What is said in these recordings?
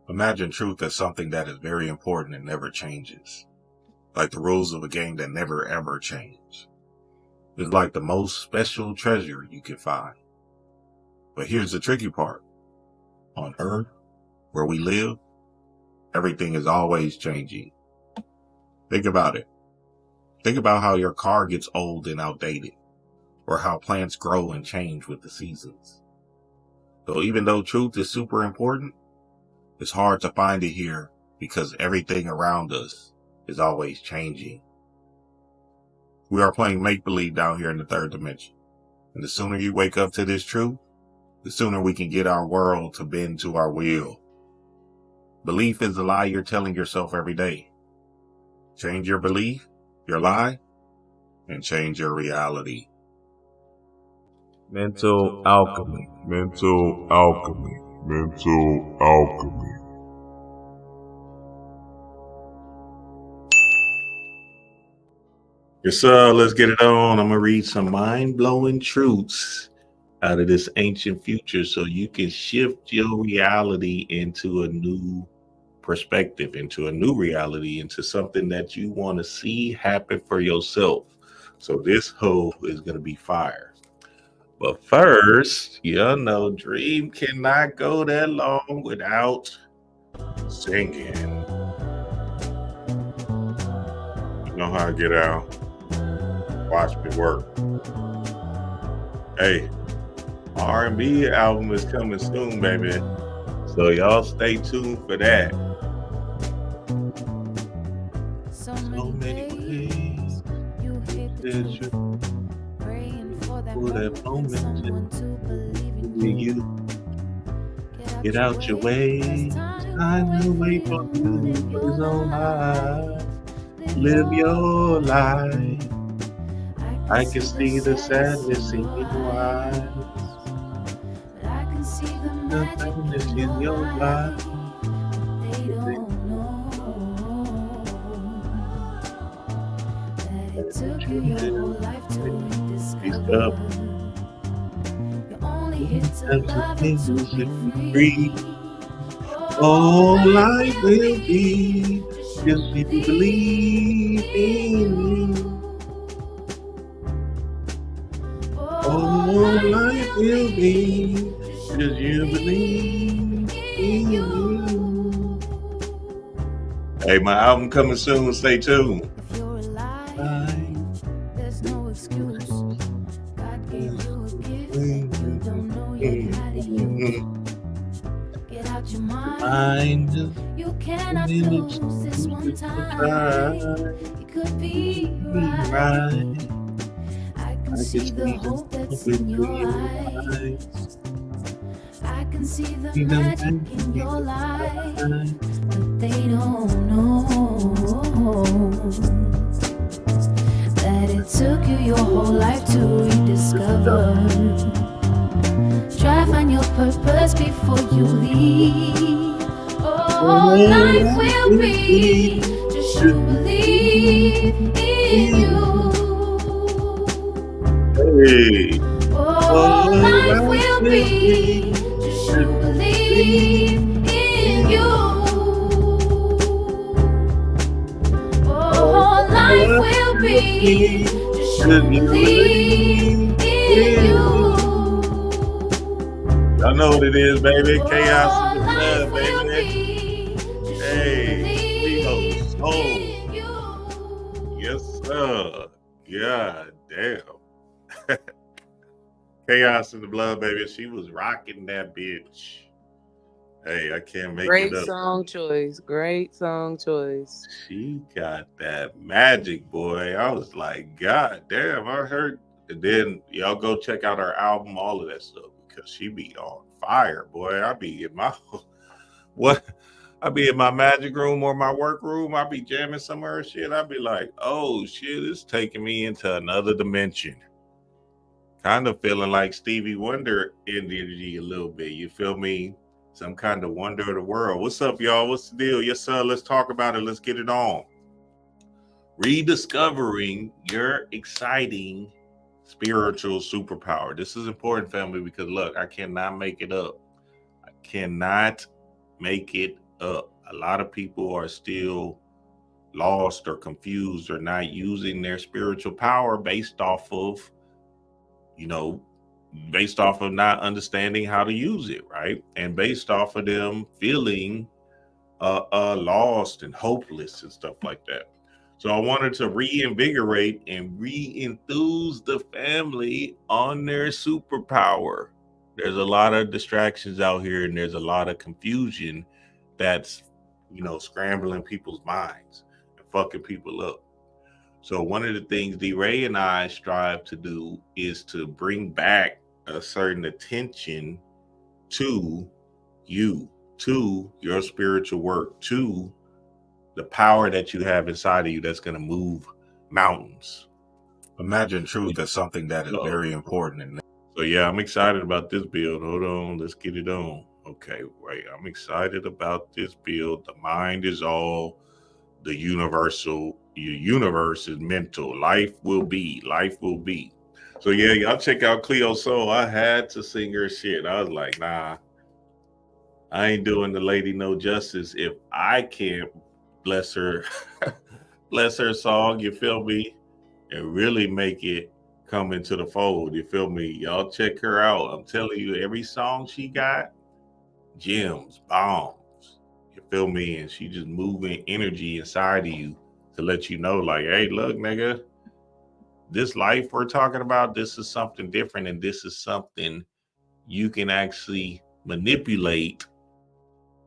Imagine truth as something that is very important and never changes. Like the rules of a game that never ever change. It's like the most special treasure you can find. But here's the tricky part. On Earth, where we live, everything is always changing. Think about it. Think about how your car gets old and outdated, or how plants grow and change with the seasons. So even though truth is super important, it's hard to find it here because everything around us is always changing. We are playing make-believe down here in the third dimension. And the sooner you wake up to this truth, the sooner we can get our world to bend to our will. Belief is the lie you're telling yourself every day. Change your belief, your lie, and change your reality. Mental alchemy. Mental alchemy. Mental alchemy. Yes, sir. Let's get it on. I'm going to read some mind-blowing truths out of this ancient future so you can shift your reality into a new perspective, into a new reality, into something that you want to see happen for yourself. So this hoe is going to be fire. But first, you know, Dream cannot go that long without singing. You know how I get out. Watch me work. Hey, my R&B album is coming soon, baby. So y'all stay tuned for that. So many ways you hit the truth, praying for that moment to believe in you. Get out your way. Time to wait for you is on high. Live your life. I can see the sadness in your eyes. I can see the madness in your life. They don't know that it took you your whole life to rediscover. You only hit to love it to be free. All life will be just if you believe in me. All life will be just you believe in you. Hey, my album coming soon. Stay tuned. If you're alive, there's no excuse. God gave you a gift you don't know you had to use. Get out your mind. You cannot lose this one time. It could be right. I can see the hope that's in your eyes. I can see the magic in your life, but they don't know that it took you your whole life to rediscover. Try find your purpose before you leave. Oh, life will be just you believe in you. Hey. Oh, life will be just you believe in you. Oh, life will be just you believe in you. Y'all know what it is, baby. Chaos in the blood, baby. Hey, soul. Yes, sir. God damn. Chaos in the blood, baby. She was rocking that bitch. Hey, I can't make Great it up. Song choice. Great song choice. She got that magic, boy. I was like, God damn, I heard. And then y'all go check out her album, all of that stuff, because she be on fire, boy. I be in my I be in my magic room or my work room. I be jamming somewhere and shit. I be like, oh shit, it's taking me into another dimension. Kind of feeling like Stevie Wonder energy a little bit. You feel me? Some kind of wonder of the world. What's up, y'all? What's the deal? Yes, sir. Let's talk about it. Let's get it on. Rediscovering your exciting spiritual superpower. This is important, family, because look, I cannot make it up. I cannot make it up. A lot of people are still lost or confused or not using their spiritual power based off of, not understanding how to use it, right? And based off of them feeling lost and hopeless and stuff like that. So I wanted to reinvigorate and re-enthuse the family on their superpower. There's a lot of distractions out here and there's a lot of confusion that's, scrambling people's minds and fucking people up. So one of the things D-Ray and I strive to do is to bring back a certain attention to you, to your spiritual work, to the power that you have inside of you that's going to move mountains. Imagine truth as something that is very important. So yeah, I'm excited about this build. Hold on, let's get it on. Okay, right. I'm excited about this build. The mind is all, the universal. Your universe is mental. Life will be. So yeah, y'all check out Cleo Soul. I had to sing her shit. I was like, nah, I ain't doing the lady no justice if I can't bless her, bless her song, you feel me? And really make it come into the fold, you feel me? Y'all check her out. I'm telling you, every song she got, gems, bombs, you feel me? And she just moving energy inside of you to let you know, like, hey, look, nigga, this life we're talking about, this is something different, and this is something you can actually manipulate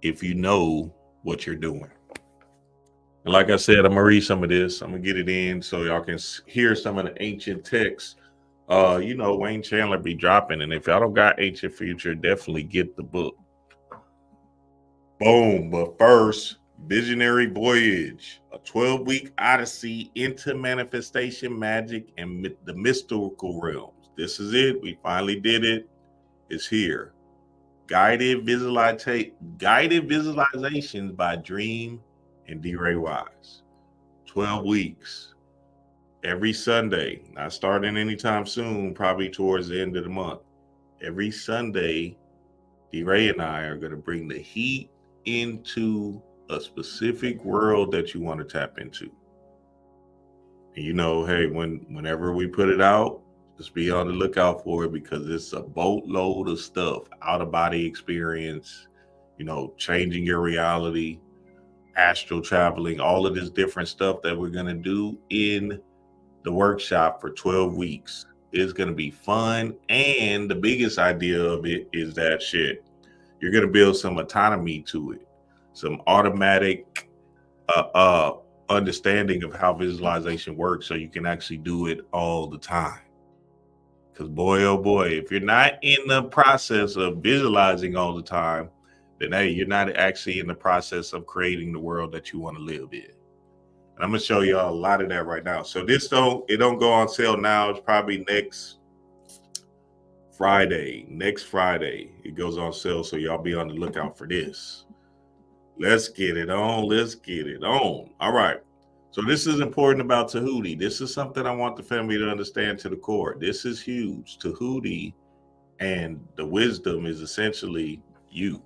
if you know what you're doing. And like I said, I'm gonna read some of this. I'm gonna get it in so y'all can hear some of the ancient texts. Wayne Chandler be dropping, and if y'all don't got Ancient Future, definitely get the book. Boom. But first, Visionary Voyage, a 12-week odyssey into manifestation, magic, and the mystical realms. This is it. We finally did it. It's here. Guided visualizations by Dream and D-Ray Wise. 12 weeks. Every Sunday. Not starting anytime soon, probably towards the end of the month. Every Sunday, D-Ray and I are going to bring the heat into a specific world that you want to tap into. And hey, whenever we put it out, just be on the lookout for it, because it's a boatload of stuff. Out of body experience, changing your reality, astral traveling, all of this different stuff that we're going to do in the workshop for 12 weeks. It's going to be fun. And the biggest idea of it is that shit, you're going to build some autonomy to it, some automatic understanding of how visualization works, so you can actually do it all the time. Because boy, oh boy, if you're not in the process of visualizing all the time, then hey, you're not actually in the process of creating the world that you want to live in. And I'm gonna show y'all a lot of that right now. So it don't go on sale now. It's probably next Friday. Next Friday it goes on sale. So y'all be on the lookout for this. Let's get it on. All right. So this is important about Tahuti. This is something I want the family to understand to the core. This is huge. Tahuti and the wisdom is essentially you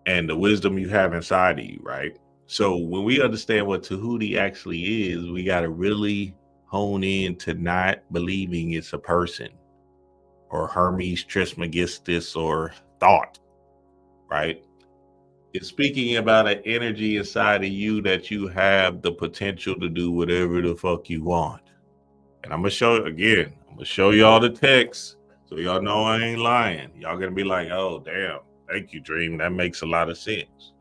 and the wisdom you have inside of you, right? So when we understand what Tahuti actually is, we got to really hone in to not believing it's a person or Hermes Trismegistus or thought, right? It's speaking about an energy inside of you that you have the potential to do whatever the fuck you want. And I'm going to show y'all the text so y'all know I ain't lying. Y'all going to be like, oh, damn. Thank you, Dream. That makes a lot of sense.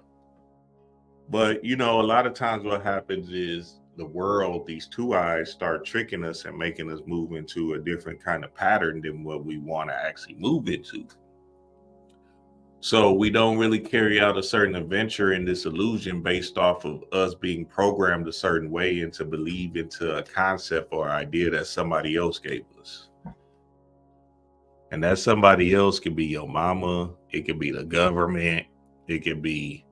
But, a lot of times what happens is the world, these two eyes, start tricking us and making us move into a different kind of pattern than what we want to actually move into. So we don't really carry out a certain adventure in this illusion based off of us being programmed a certain way and to believe into a concept or idea that somebody else gave us. And that somebody else could be your mama. It could be the government. It could be,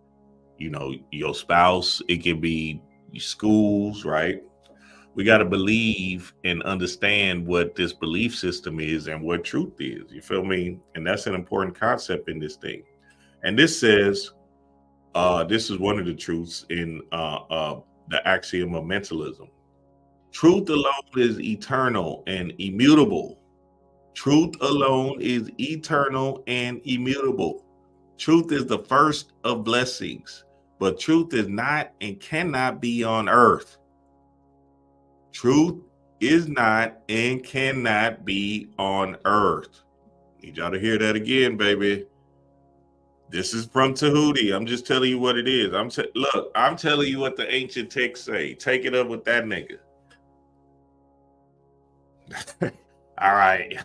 your spouse. It could be schools, right? We got to believe and understand what this belief system is and what truth is. You feel me? And that's an important concept in this thing. And this says, This is one of the truths in the axiom of mentalism. Truth alone is eternal and immutable. Truth alone is eternal and immutable. Truth is the first of blessings, but truth is not and cannot be on earth. Truth is not and cannot be on earth. Need y'all to hear that again, baby. This is from Tahuti. I'm just telling you what it is. Look, I'm telling you what the ancient texts say. Take it up with that nigga. All right,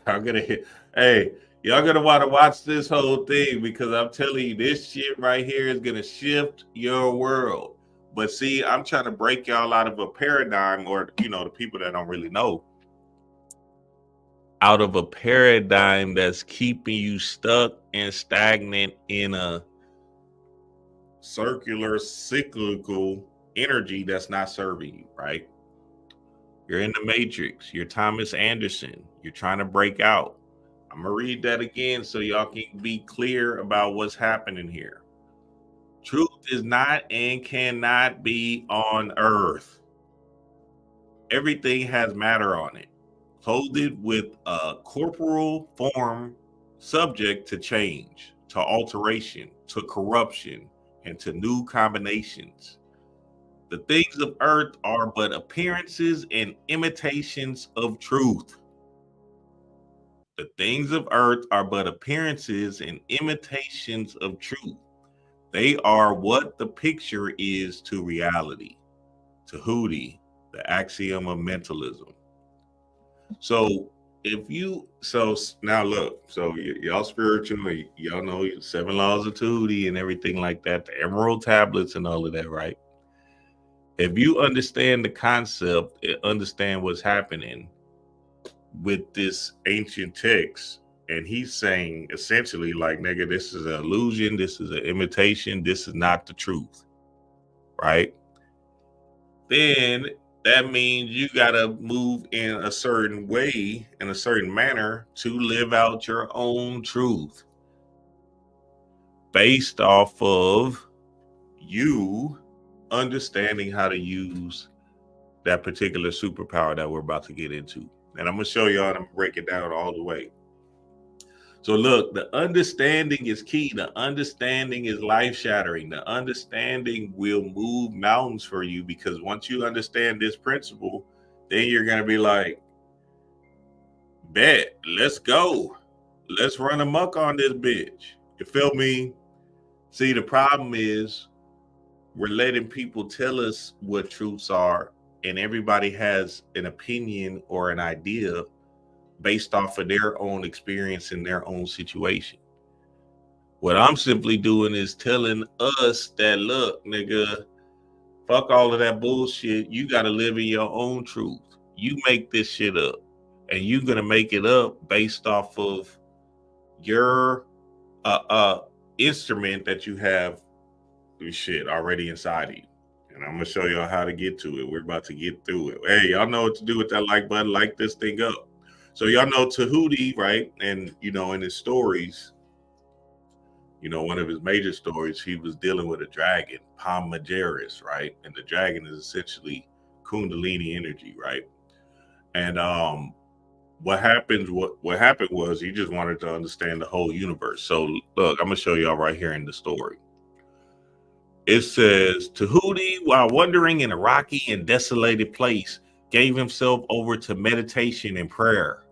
hey, y'all gonna want to watch this whole thing because I'm telling you, this shit right here is gonna shift your world. But see, I'm trying to break y'all out of a paradigm, or the people that don't really know, out of a paradigm that's keeping you stuck and stagnant in a circular, cyclical energy that's not serving you, right? You're in the matrix. You're Thomas Anderson. You're trying to break out. I'm going to read that again so y'all can be clear about what's happening here. Truth is not and cannot be on earth. Everything has matter on it, clothed with a corporeal form, subject to change, to alteration, to corruption, and to new combinations. The things of earth are but appearances and imitations of truth. The things of earth are but appearances and imitations of truth. They are what the picture is to reality. Tahuti, the axiom of mentalism. So now look, so y'all spiritual, y'all know 7 laws of Tahuti and everything like that, the emerald tablets and all of that, right? If you understand the concept, understand what's happening with this ancient text, and he's saying essentially like, nigga, this is an illusion, this is an imitation, this is not the truth, right? Then that means you got to move in a certain way, in a certain manner, to live out your own truth based off of you understanding how to use that particular superpower that we're about to get into. And I'm going to show y'all, and I'm going to break it down all the way. So look, the understanding is key. The understanding is life-shattering. The understanding will move mountains for you, because once you understand this principle, then you're going to be like, bet, let's go. Let's run amok on this bitch. You feel me? See, the problem is we're letting people tell us what truths are, and everybody has an opinion or an idea based off of their own experience in their own situation. What I'm simply doing is telling us that, look, nigga, fuck all of that bullshit. You got to live in your own truth. You make this shit up, and you're going to make it up based off of your instrument that you have shit already inside of you. And I'm going to show y'all how to get to it. We're about to get through it. Hey, y'all know what to do with that like button. Like this thing up. So y'all know Tahuti, right? And, in his stories, one of his major stories, he was dealing with a dragon, Majeris, right? And the dragon is essentially Kundalini energy, right? And what happened was he just wanted to understand the whole universe. So look, I'm going to show y'all right here in the story. It says, Tahuti, while wandering in a rocky and desolated place, gave himself over to meditation and prayer.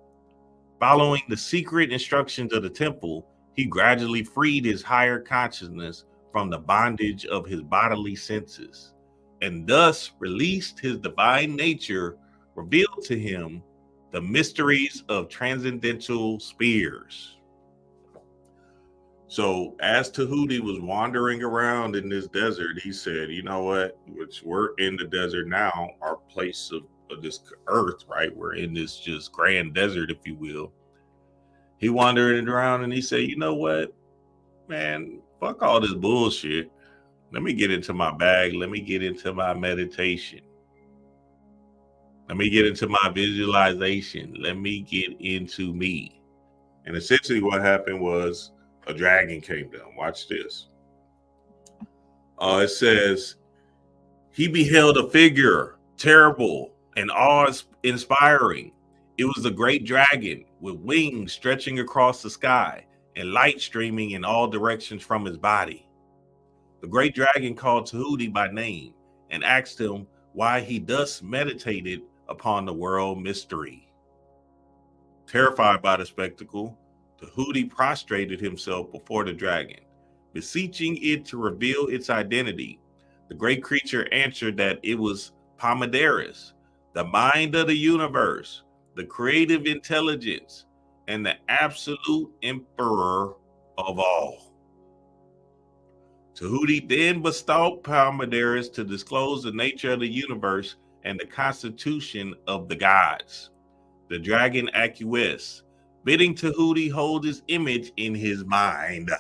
Following the secret instructions of the temple, he gradually freed his higher consciousness from the bondage of his bodily senses, and thus released his divine nature, revealed to him the mysteries of transcendental spheres. So as Tahuti was wandering around in this desert, he said, you know what, which we're in the desert now, our place of this earth, right? We're in this just grand desert, if you will. He wandered around and he said, you know what, man, fuck all this bullshit. Let me get into my bag. Let me get into my meditation. Let me get into my visualization. Let me get into me. And essentially what happened was a dragon came down. Watch this. It says, he beheld a figure, terrible and awe-inspiring. It was the great dragon with wings stretching across the sky and light streaming in all directions from his body. The great dragon called Tahuti by name and asked him why he thus meditated upon the world mystery. Terrified by the spectacle, Tahuti prostrated himself before the dragon, beseeching it to reveal its identity. The great creature answered that it was Pomaderus, the mind of the universe, the creative intelligence, and the absolute emperor of all. Tahuti then bestowed Pomaderus to disclose the nature of the universe and the constitution of the gods. The dragon acquiesced, bidding Tahuti hold his image in his mind.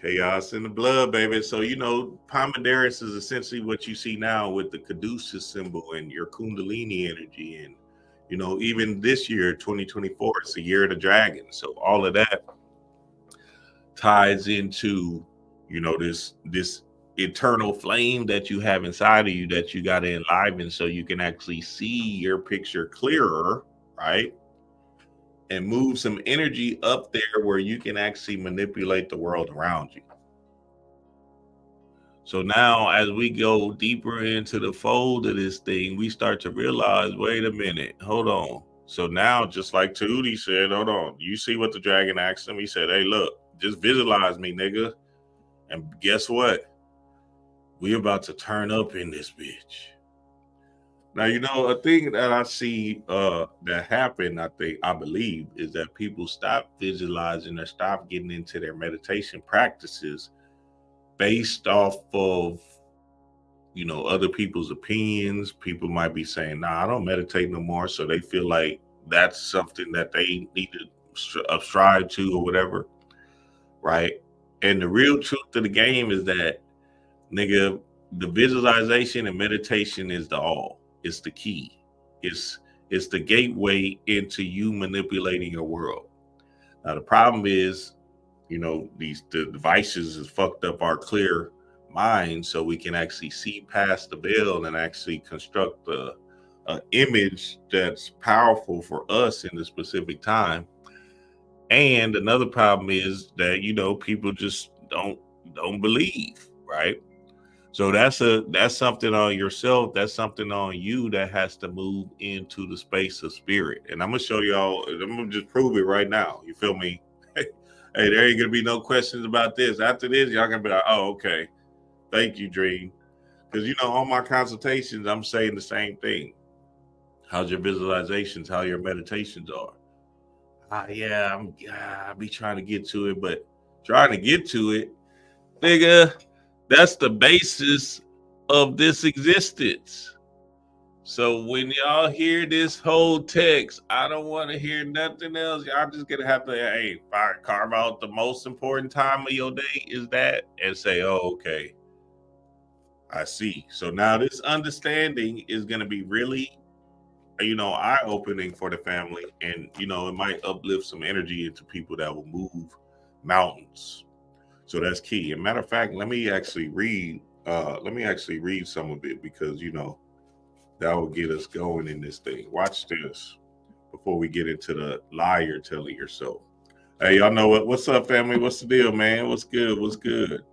Chaos in the blood, baby. So, Pomaderus is essentially what you see now with the Caduceus symbol and your Kundalini energy. And, even this year, 2024, it's the year of the dragon. So all of that ties into, this eternal flame that you have inside of you that you got to enliven so you can actually see your picture clearer, right? And move some energy up there where you can actually manipulate the world around you. So now as we go deeper into the fold of this thing, we start to realize, wait a minute, hold on. So now, just like Tahuti said, hold on, you see what the dragon asked him? He said, hey, look, just visualize me, nigga. And guess what? We about to turn up in this bitch. Now, a thing that I see that happened, I believe, is that people stop visualizing or stop getting into their meditation practices based off of, other people's opinions. People might be saying, nah, I don't meditate no more. So they feel like that's something that they need to strive to or whatever, right? And the real truth of the game is that, nigga, the visualization and meditation is the all. It's the key. It's the gateway into you manipulating your world. Now the problem is, the devices has fucked up our clear mind, so we can actually see past the veil and actually construct an image that's powerful for us in the specific time. And another problem is that people just don't believe, right? So that's something on yourself. That's something on you that has to move into the space of spirit. And I'm gonna show y'all. I'm gonna just prove it right now. You feel me? Hey, there ain't gonna be no questions about this. After this, y'all gonna be like, oh, okay. Thank you, Dream. Because on my consultations, I'm saying the same thing. How's your visualizations? How your meditations are? I be trying to get to it, but trying to get to it, nigga. That's the basis of this existence. So when y'all hear this whole text, I don't want to hear nothing else. Y'all just gonna have to, carve out the most important time of your day is that, and say, oh, okay, I see. So now this understanding is gonna be really, eye-opening for the family, and it might uplift some energy into people that will move mountains. So that's key. And matter of fact, let me actually read some of it, because that will get us going in this thing. Watch this before we get into the lie you're telling yourself. Hey, y'all know what's up, family? What's the deal, man? What's good?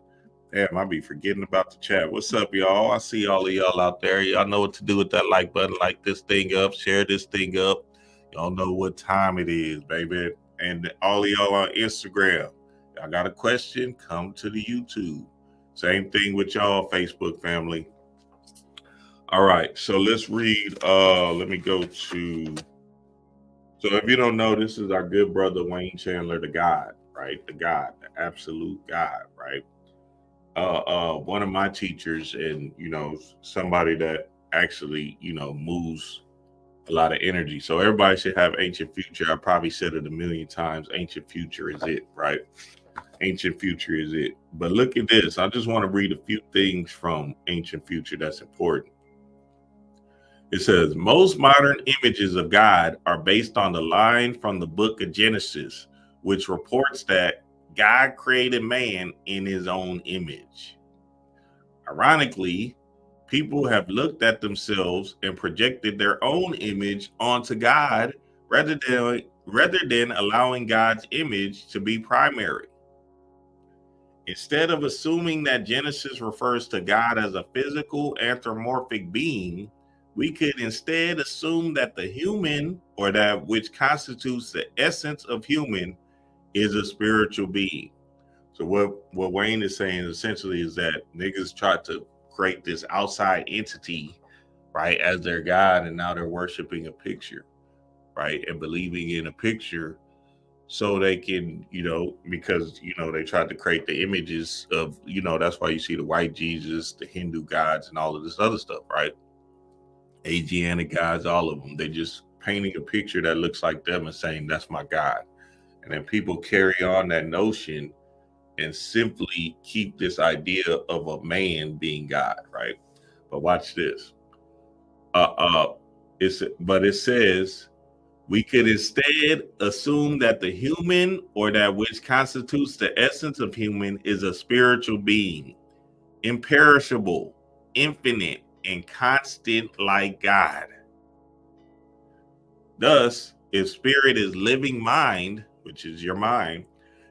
Damn, I be forgetting about the chat. What's up, y'all? I see all of y'all out there. Y'all know what to do with that like button. Like this thing up, share this thing up. Y'all know what time it is, baby. And all of y'all on Instagram, y'all got a question, come to the YouTube. Same thing with y'all Facebook family. All right, so let's read. Let me go to. So if you don't know, this is our good brother Wayne Chandler, the God, right? The God, the absolute God, right? One of my teachers, and somebody that actually moves a lot of energy. So everybody should have ancient future. I probably said it a million times. Ancient future is it, right? Ancient future is it. But look at this. I just want to read a few things from ancient future that's important. It says, most modern images of God are based on the line from the book of Genesis, which reports that God created man in his own image. Ironically, people have looked at themselves and projected their own image onto God rather than allowing God's image to be primary. Instead of assuming that Genesis refers to God as a physical anthropomorphic being, we could instead assume that the human, or that which constitutes the essence of human, is a spiritual being. So what Wayne is saying essentially is that niggas tried to create this outside entity, right, as their God, and now they're worshiping a picture, right, and believing in a picture so they can, because, they tried to create the images of, that's why you see the white Jesus, the Hindu gods, and all of this other stuff, right? Asiatic gods, all of them. They just painting a picture that looks like them and saying, that's my God. And then people carry on that notion and simply keep this idea of a man being God, right? But watch this. It says, we could instead assume that the human, or that which constitutes the essence of human, is a spiritual being, imperishable, infinite, and constant like God. Thus, if spirit is living mind, which is your mind,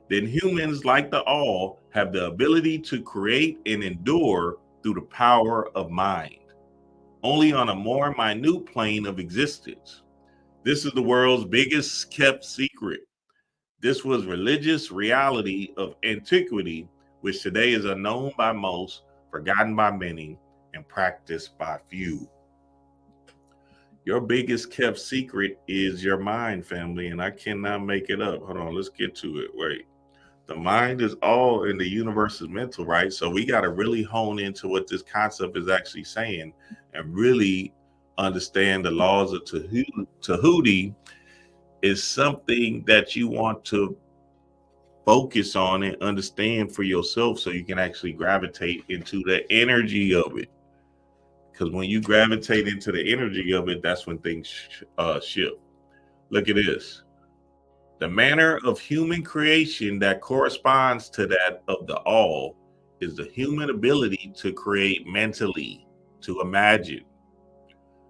then humans, like the all, have the ability to create and endure through the power of mind, only on a more minute plane of existence. This is the world's biggest kept secret. This was religious reality of antiquity, which today is unknown by most, forgotten by many, and practiced by few. Your biggest kept secret is your mind, family, and I cannot make it up. Hold on, let's get to it. Wait. The mind is all, in the universe is mental, right? So we got to really hone into what this concept is actually saying and really understand the laws of Tahuti is something that you want to focus on and understand for yourself so you can actually gravitate into the energy of it. Because when you gravitate into the energy of it, that's when things shift. Look at this. The manner of human creation that corresponds to that of the all is the human ability to create mentally, to imagine.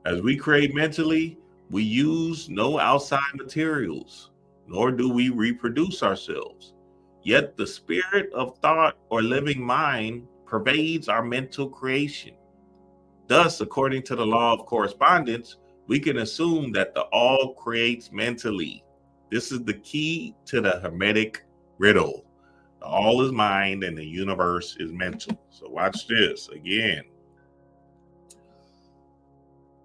As we create mentally, we use no outside materials, nor do we reproduce ourselves. Yet the spirit of thought or living mind pervades our mental creation. Thus, according to the law of correspondence, we can assume that the all creates mentally. This is the key to the Hermetic riddle. The all is mind and the universe is mental. So watch this again.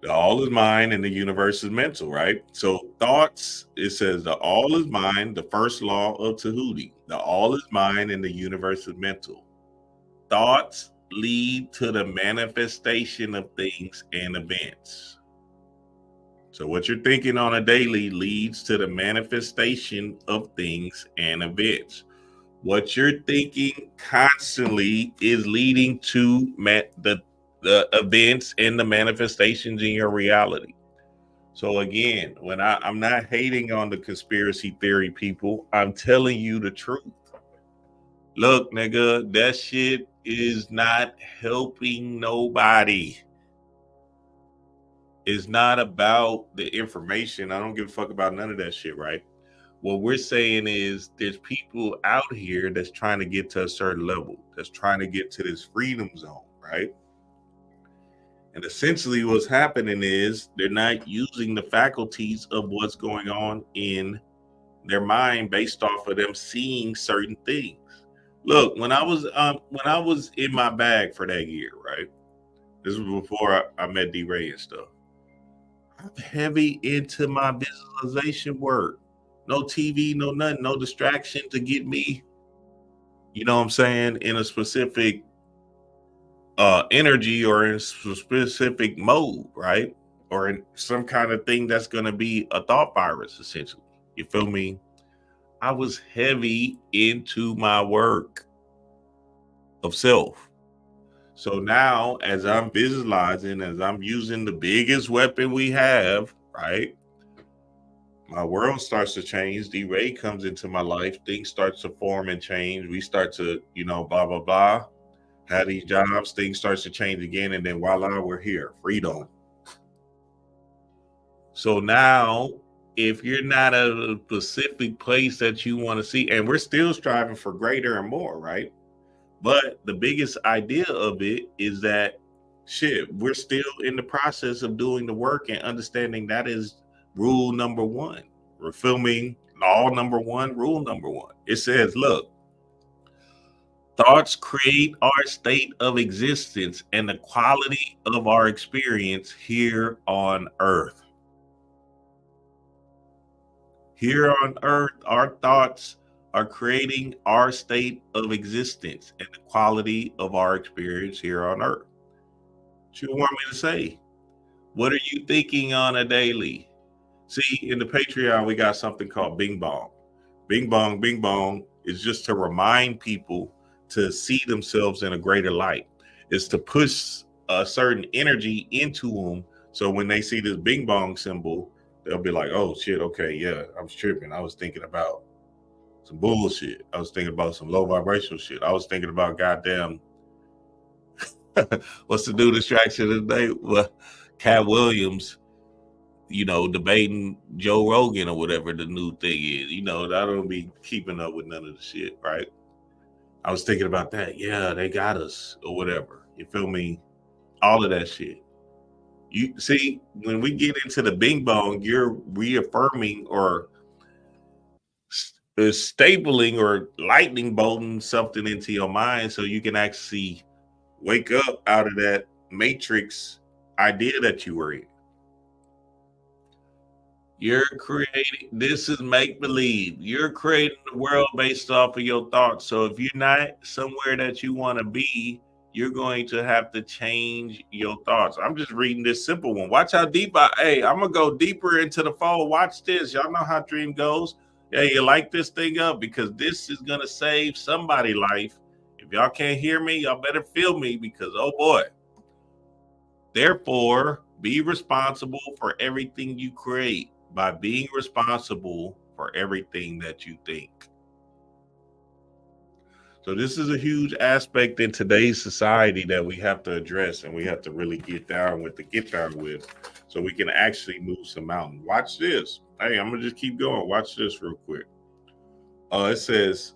The all is mind and the universe is mental, right? So thoughts, it says the all is mind, the first law of Tahuti. The all is mind and the universe is mental. Thoughts lead to the manifestation of things and events. So what you're thinking on a daily leads to the manifestation of things and events. What you're thinking constantly is leading to the events and the manifestations in your reality. So again, when I'm not hating on the conspiracy theory people, I'm telling you the truth. Look, nigga, that shit is not helping nobody. It's not about the information. I don't give a fuck about none of that shit, right? What we're saying is there's people out here that's trying to get to a certain level, that's trying to get to this freedom zone, right? And essentially what's happening is they're not using the faculties of what's going on in their mind based off of them seeing certain things. Look, when I was in my bag for that year, right? This was before I met D-Ray and stuff. I'm heavy into my visualization work. No TV, no nothing, no distraction to get me, you know what I'm saying, in a specific energy or in a specific mode, right? Or in some kind of thing that's going to be a thought virus, essentially. You feel me? I was heavy into my work of self. So now, as I'm visualizing, as I'm using the biggest weapon we have, right? My world starts to change. D-Ray comes into my life. Things start to form and change. We start to, blah, blah, blah. Have these jobs. Things starts to change again. And then voila, we're here. Freedom. So now, if you're not at a specific place that you want to see, and we're still striving for greater and more, right? But the biggest idea of it is that we're still in the process of doing the work and understanding that is rule number one. We're filming law number one, rule number one. It says, look, thoughts create our state of existence and the quality of our experience here on earth. Here on earth, our thoughts are creating our state of existence and the quality of our experience here on earth. What you want me to say? What are you thinking on a daily? See, in the Patreon, we got something called Bing Bong. Bing Bong, Bing Bong is just to remind people to see themselves in a greater light. It's to push a certain energy into them. So when they see this Bing Bong symbol, they'll be like, oh shit, okay, yeah, I was tripping. I was thinking about some bullshit. I was thinking about some low vibrational shit. I was thinking about goddamn, what's the new distraction of the day? Well, Cat Williams, debating Joe Rogan or whatever the new thing is. I don't be keeping up with none of the shit, right? I was thinking about that. Yeah, they got us or whatever. You feel me? All of that shit. You see, when we get into the Bing Bong, you're reaffirming or stapling or lightning bolting something into your mind so you can actually wake up out of that matrix idea that you were in. You're creating, this is make believe. You're creating the world based off of your thoughts. So if you're not somewhere that you want to be, you're going to have to change your thoughts. I'm just reading this simple one. Watch how deep I'm gonna go deeper into the fall. Watch this. Y'all know how dream goes. Yeah, you like this thing up because this is gonna save somebody's life. If y'all can't hear me, y'all better feel me because oh boy. Therefore, be responsible for everything you create by being responsible for everything that you think. So this is a huge aspect in today's society that we have to address and we have to really get down with so we can actually move some mountains. Watch this. Hey, I'm gonna just keep going. Watch this real quick. It says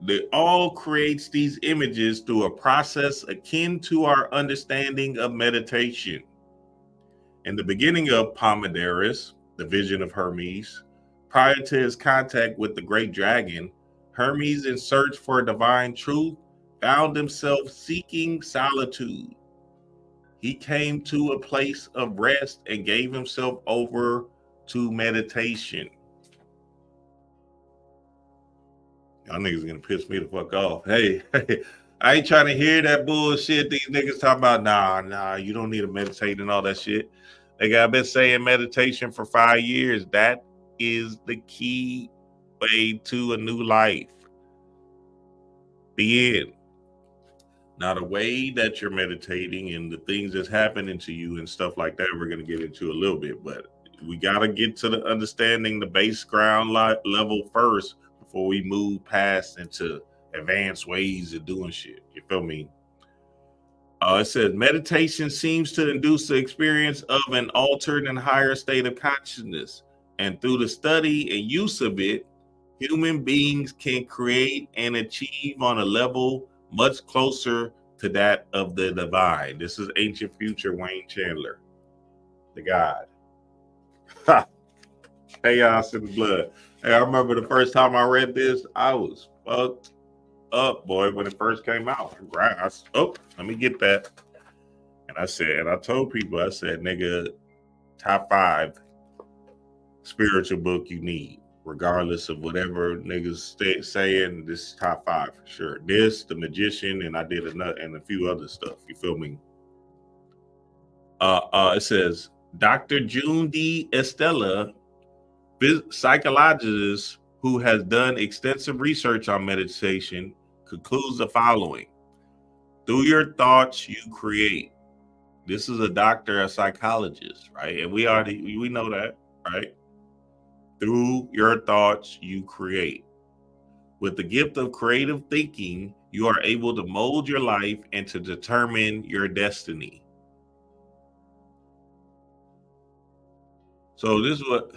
that all creates these images through a process akin to our understanding of meditation. In the beginning of Pomaderus, the vision of Hermes, prior to his contact with the great dragon, Hermes, in search for divine truth, found himself seeking solitude. He came to a place of rest and gave himself over to meditation. Y'all niggas gonna piss me the fuck off. Hey, I ain't trying to hear that bullshit these niggas talking about. Nah, you don't need to meditate and all that shit. I've been saying meditation for 5 years. That is the key way to a new life. The end. Now, the way that you're meditating and the things that's happening to you and stuff like that, we're going to get into a little bit, but we got to get to the understanding the base ground level first before we move past into advanced ways of doing shit. You feel me? It says meditation seems to induce the experience of an altered and higher state of consciousness. And through the study and use of it, human beings can create and achieve on a level much closer to that of the divine. This is ancient future Wayne Chandler, the God. Chaos in the blood. Hey, I remember the first time I read this, I was fucked up, boy, when it first came out. Let me get that. And I told people, I said, nigga, top 5 spiritual book you need, regardless of whatever niggas saying. This is top 5 for sure. This, The Magician, and I did another and a few other stuff. You feel me? It says Dr. June D. Estella, psychologist who has done extensive research on meditation, concludes the following: through your thoughts, you create. This is a doctor, a psychologist, right? And we know that, right? Through your thoughts, you create. With the gift of creative thinking, you are able to mold your life and to determine your destiny. So this is what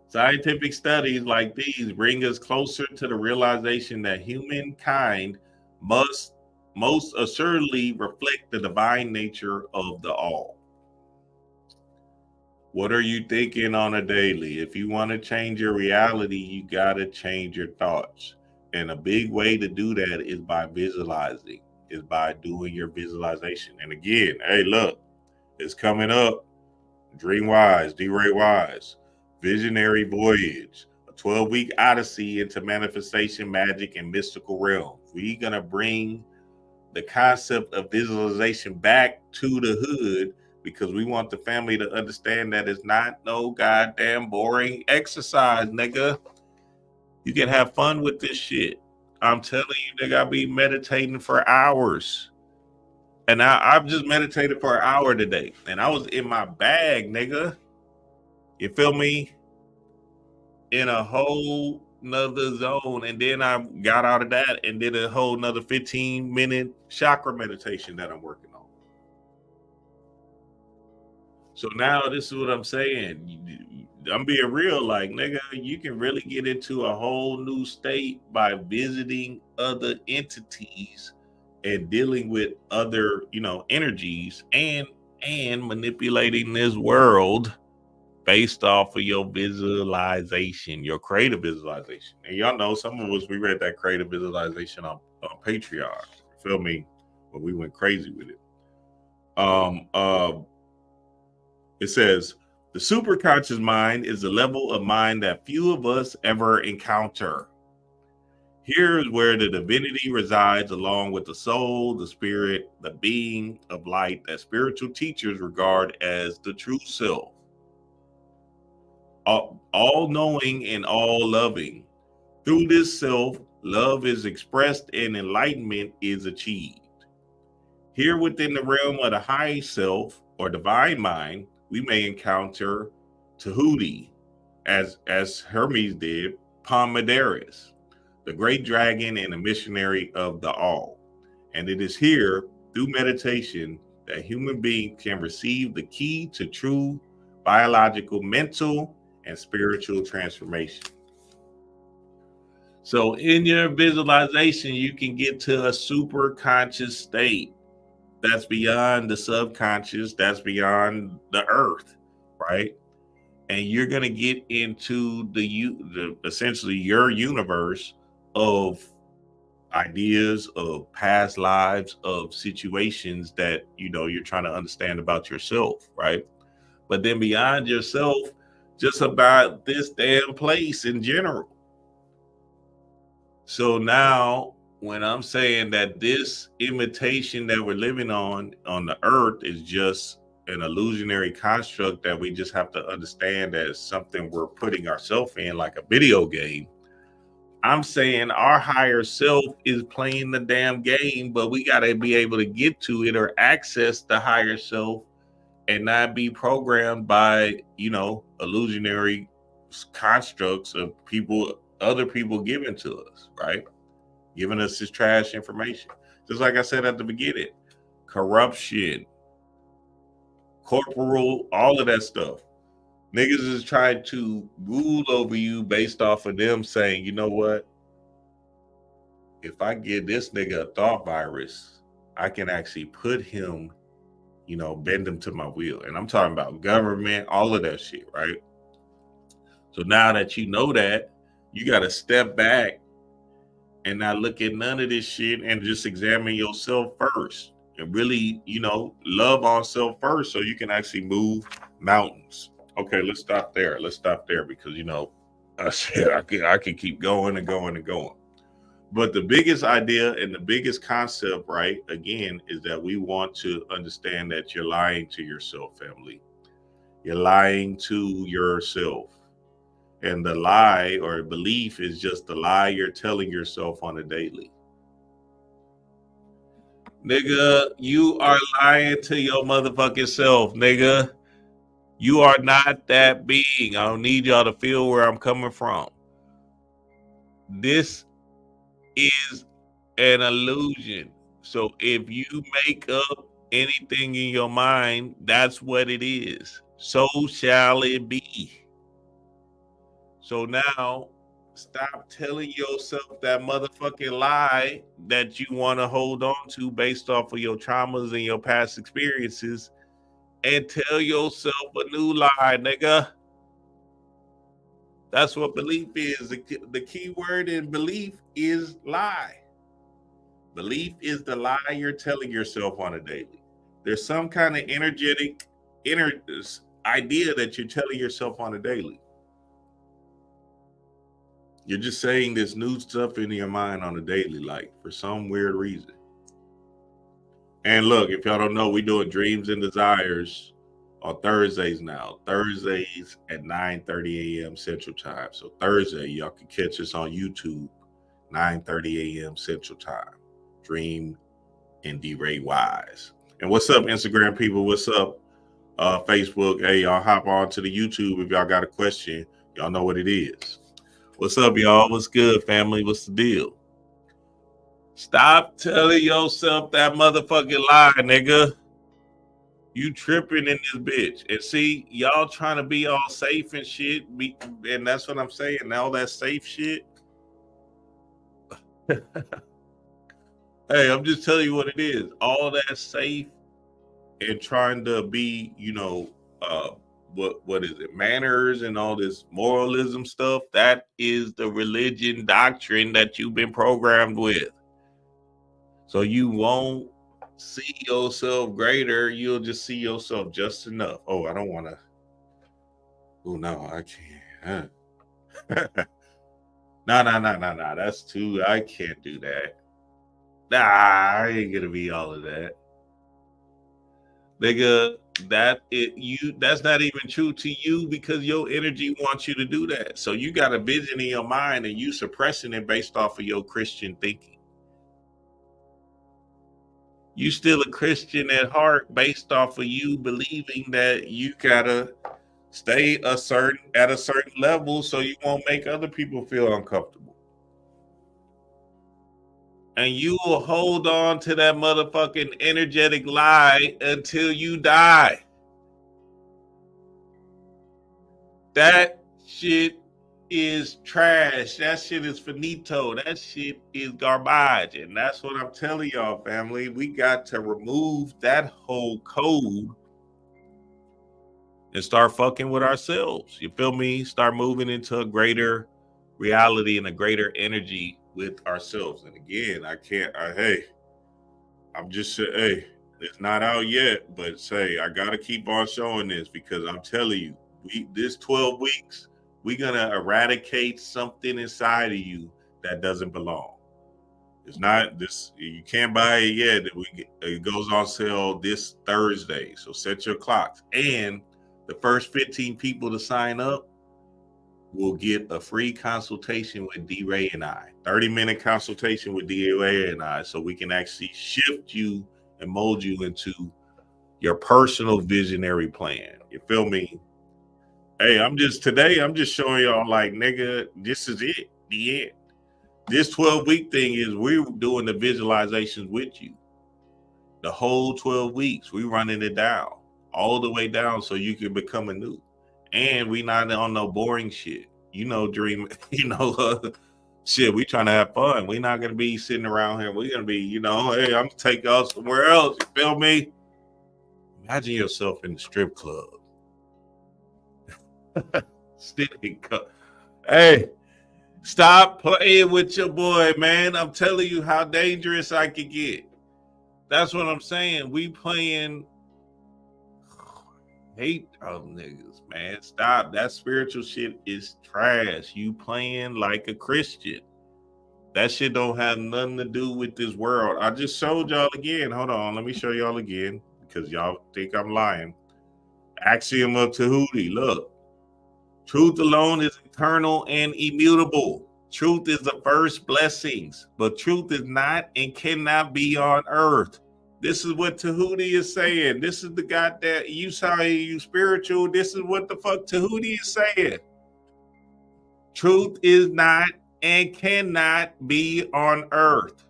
scientific studies like these bring us closer to the realization that humankind must most assuredly reflect the divine nature of the all. What are you thinking on a daily? If you want to change your reality, you got to change your thoughts. And a big way to do that is by visualizing, is by doing your visualization. And again, hey, look, it's coming up. Dream Wise, D-Ray Wise, Visionary Voyage, a 12-week odyssey into manifestation, magic, and mystical realms. We're going to bring the concept of visualization back to the hood because we want the family to understand that it's not no goddamn boring exercise, nigga. You can have fun with this shit. I'm telling you, nigga, I be meditating for hours. And I've just meditated for an hour today. And I was in my bag, nigga. You feel me? In a whole nother zone. And then I got out of that and did a whole nother 15-minute chakra meditation that I'm working on. So now this is what I'm saying. I'm being real, like, nigga, you can really get into a whole new state by visiting other entities and dealing with other, energies and manipulating this world based off of your visualization, your creative visualization. And y'all know some of us, we read that creative visualization on Patreon. Feel me? But we went crazy with it. It says, the superconscious mind is a level of mind that few of us ever encounter. Here is where the divinity resides, along with the soul, the spirit, the being of light that spiritual teachers regard as the true self. All knowing and all loving. Through this self, love is expressed and enlightenment is achieved. Here within the realm of the high self or divine mind, we may encounter Tahuti, as Hermes did, Pomaderus, the great dragon and a missionary of the all. And it is here, through meditation, that human beings can receive the key to true biological, mental, and spiritual transformation. So in your visualization, you can get to a super conscious state that's beyond the subconscious, that's beyond the earth, right? And you're going to get into the essentially your universe of ideas, of past lives, of situations that you're trying to understand about yourself, right? But then beyond yourself, just about this damn place in general. So now, when I'm saying that this imitation that we're living on the earth is just an illusionary construct that we just have to understand as something we're putting ourselves in, like a video game, I'm saying our higher self is playing the damn game, but we got to be able to get to it or access the higher self and not be programmed by, illusionary constructs of other people giving to us, right? Giving us this trash information. Just like I said at the beginning, corruption, corporal, all of that stuff. Niggas is trying to rule over you based off of them saying, you know what? If I give this nigga a thought virus, I can actually put him, bend him to my will. And I'm talking about government, all of that shit, right? So now that you know that, you got to step back and not look at none of this shit and just examine yourself first and really, love on self first so you can actually move mountains. Okay, let's stop there. Because, I can keep going and going and going. But the biggest idea and the biggest concept, right, again, is that we want to understand that you're lying to yourself, family. You're lying to yourself. And the lie or belief is just the lie you're telling yourself on a daily. Nigga, you are lying to your motherfucking self, nigga. You are not that being. I don't need y'all to feel where I'm coming from. This is an illusion. So if you make up anything in your mind, that's what it is. So shall it be. So now, stop telling yourself that motherfucking lie that you want to hold on to based off of your traumas and your past experiences, and tell yourself a new lie, nigga. That's what belief is. The key word in belief is lie. Belief is the lie you're telling yourself on a daily. There's some kind of energetic idea that you're telling yourself on a daily. You're just saying this new stuff in your mind on a daily, like for some weird reason. And look, if y'all don't know, we're doing Dreams and Desires on Thursdays now. Thursdays at 9:30 a.m. Central Time. So Thursday, y'all can catch us on YouTube, 9:30 a.m. Central Time. Dream and D-Ray Wise. And what's up, Instagram people? What's up, Facebook? Hey, y'all hop on to the YouTube if y'all got a question. Y'all know what it is. What's up, y'all? What's good, family? What's the deal? Stop telling yourself that motherfucking lie, nigga. You tripping in this bitch. And see, y'all trying to be all safe and shit. And that's what I'm saying. All that safe shit. Hey, I'm just telling you what it is. All that safe and trying to be, what is it, manners and all this moralism stuff, that is the religion doctrine that you've been programmed with. So you won't see yourself greater, you'll just see yourself just enough. Oh, I don't want to. Oh, no, I can't. No, that's too, I can't do that. Nah, I ain't gonna be all of that. Nigga, that's not even true to you because your energy wants you to do that. So you got a vision in your mind and you suppressing it based off of your Christian thinking. You still a Christian at heart based off of you believing that you gotta stay at a certain level so you won't make other people feel uncomfortable. And you will hold on to that motherfucking energetic lie until you die. That shit is trash. That shit is finito. That shit is garbage. And that's what I'm telling y'all, family. We got to remove that whole code and start fucking with ourselves. You feel me? Start moving into a greater reality and a greater energy with ourselves. And again, I'm just saying, hey, it's not out yet, but I got to keep on showing this because I'm telling you, this 12 weeks, we're going to eradicate something inside of you that doesn't belong. It's not this, you can't buy it yet. It goes on sale this Thursday. So set your clocks. And the first 15 people to sign up will get a free consultation with D-Ray and I. 30-minute consultation with D-Ray and I, so we can actually shift you and mold you into your personal visionary plan. You feel me? Hey, I'm just showing y'all like, nigga, this is it. The end. This 12-week thing is we're doing the visualizations with you. The whole 12 weeks, we running it down. All the way down so you can become a new. And we not on no boring shit. Dream, shit, we trying to have fun. We're not going to be sitting around here. We're going to be, hey, I'm going to take y'all somewhere else. You feel me? Imagine yourself in the strip club. Hey, stop playing with your boy, man. I'm telling you how dangerous I could get. That's what I'm saying. We playing... hate them niggas, man. Stop. That spiritual shit is trash. You playing like a Christian. That shit don't have nothing to do with this world. I just showed y'all again. Hold on. Let me show y'all again because y'all think I'm lying. Axiom of Tahuti. Look. Truth alone is eternal and immutable. Truth is the first blessings, but truth is not and cannot be on earth. This is what Tahuti is saying. This is the goddamn, you say you spiritual. This is what the fuck Tahuti is saying. Truth is not and cannot be on earth.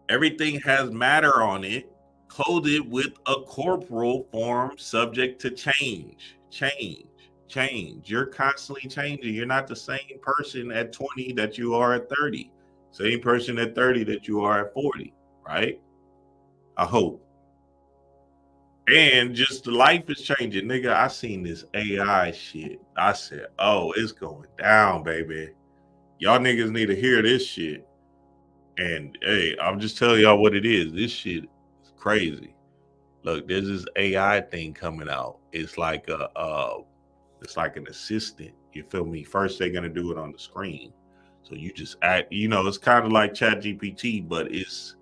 Everything has matter on it, clothed with a corporal form subject to change. You're constantly changing. You're not the same person at 20 that you are at 30. Same person at 30 that you are at 40, right? I hope. And just life is changing. Nigga, I seen this AI shit. I said, oh, it's going down, baby. Y'all niggas need to hear this shit. And hey, I'm just telling y'all what it is. This shit is crazy. Look, there's this AI thing coming out. It's like it's like an assistant. You feel me? First, they're gonna do it on the screen, so you just act. You know, it's kind of like ChatGPT, but it's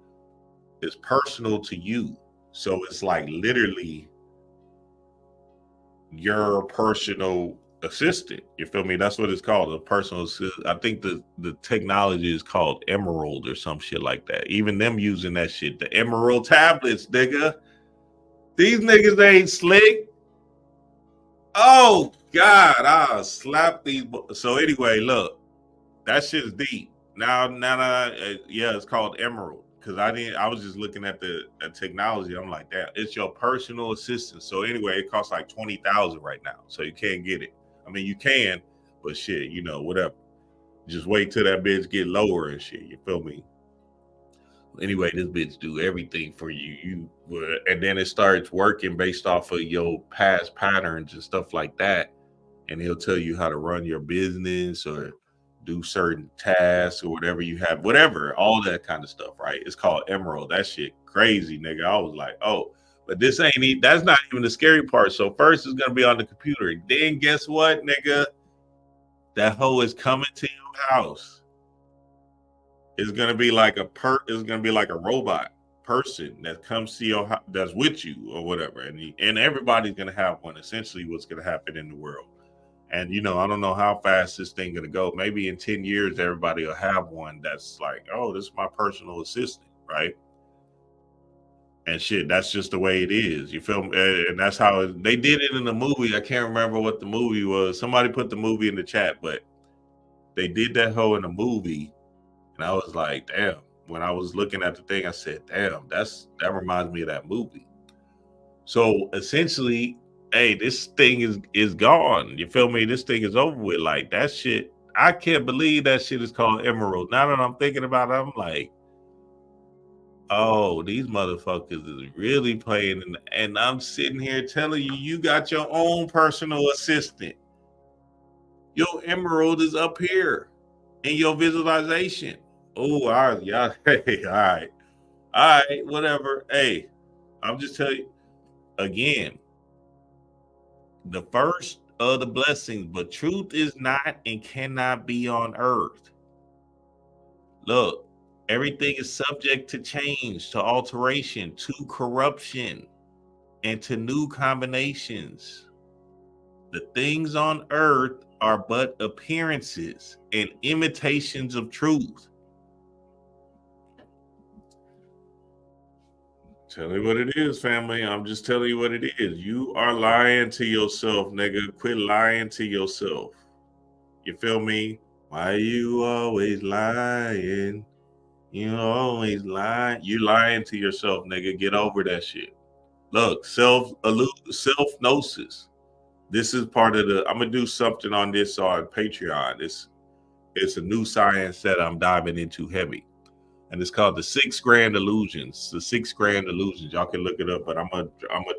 personal to you. So it's like literally your personal assistant. You feel me? That's what it's called, a personal assistant. I think the technology is called Emerald or some shit like that. Even them using that shit, the Emerald tablets, nigga. These niggas ain't slick. Oh God, I'll slap these. So anyway, look, that shit is deep. Now, yeah, it's called Emerald because I was just looking at the technology. I'm like, that it's your personal assistant. So anyway, it costs like 20,000 right now, so you can't get it. I mean, you can, but shit, you know, whatever. Just wait till that bitch get lower and shit. You feel me? Anyway, this bitch do everything for you. And then it starts working based off of your past patterns and stuff like that. And he'll tell you how to run your business or do certain tasks or whatever you have, whatever, all that kind of stuff, right? It's called Emerald. That shit crazy, nigga. I was like, oh, but this ain't, that's not even the scary part. So first it's gonna be on the computer. Then guess what, nigga? That hoe is coming to your house. It's gonna be like it's gonna be like a robot person that comes to your house, that's with you or whatever. And everybody's gonna have one, essentially what's gonna happen in the world. And, you know, I don't know how fast this thing going to go. Maybe in 10 years, everybody will have one that's like, oh, this is my personal assistant, right? And shit, that's just the way it is. You feel me? And that's how they did it in the movie. I can't remember what the movie was. Somebody put the movie in the chat, but they did that hoe in the movie. And I was like, damn. When I was looking at the thing, I said, damn, that reminds me of that movie. So essentially, hey, this thing is gone. You feel me? This thing is over with. Like that shit. I can't believe that shit is called Emerald. Now that I'm thinking about it, I'm like, oh, these motherfuckers is really playing. And I'm sitting here telling you, you got your own personal assistant. Your Emerald is up here in your visualization. Oh, all right, y'all. Hey, all right, whatever. Hey, I'm just telling you again. The first of the blessings, but truth is not and cannot be on earth. Look, everything is subject to change, to alteration, to corruption, and to new combinations. The things on earth are but appearances and imitations of truth. Tell me what it is, family. I'm just telling you what it is. You are lying to yourself, nigga. Quit lying to yourself. You feel me? Why you always lying? You always lying. You lying to yourself, nigga. Get over that shit. Look, self-gnosis. This is part of the, I'm going to do something on this on Patreon. It's a new science that I'm diving into heavy. And it's called the 6 Grand Illusions. The 6 Grand Illusions. Y'all can look it up, but I'm gonna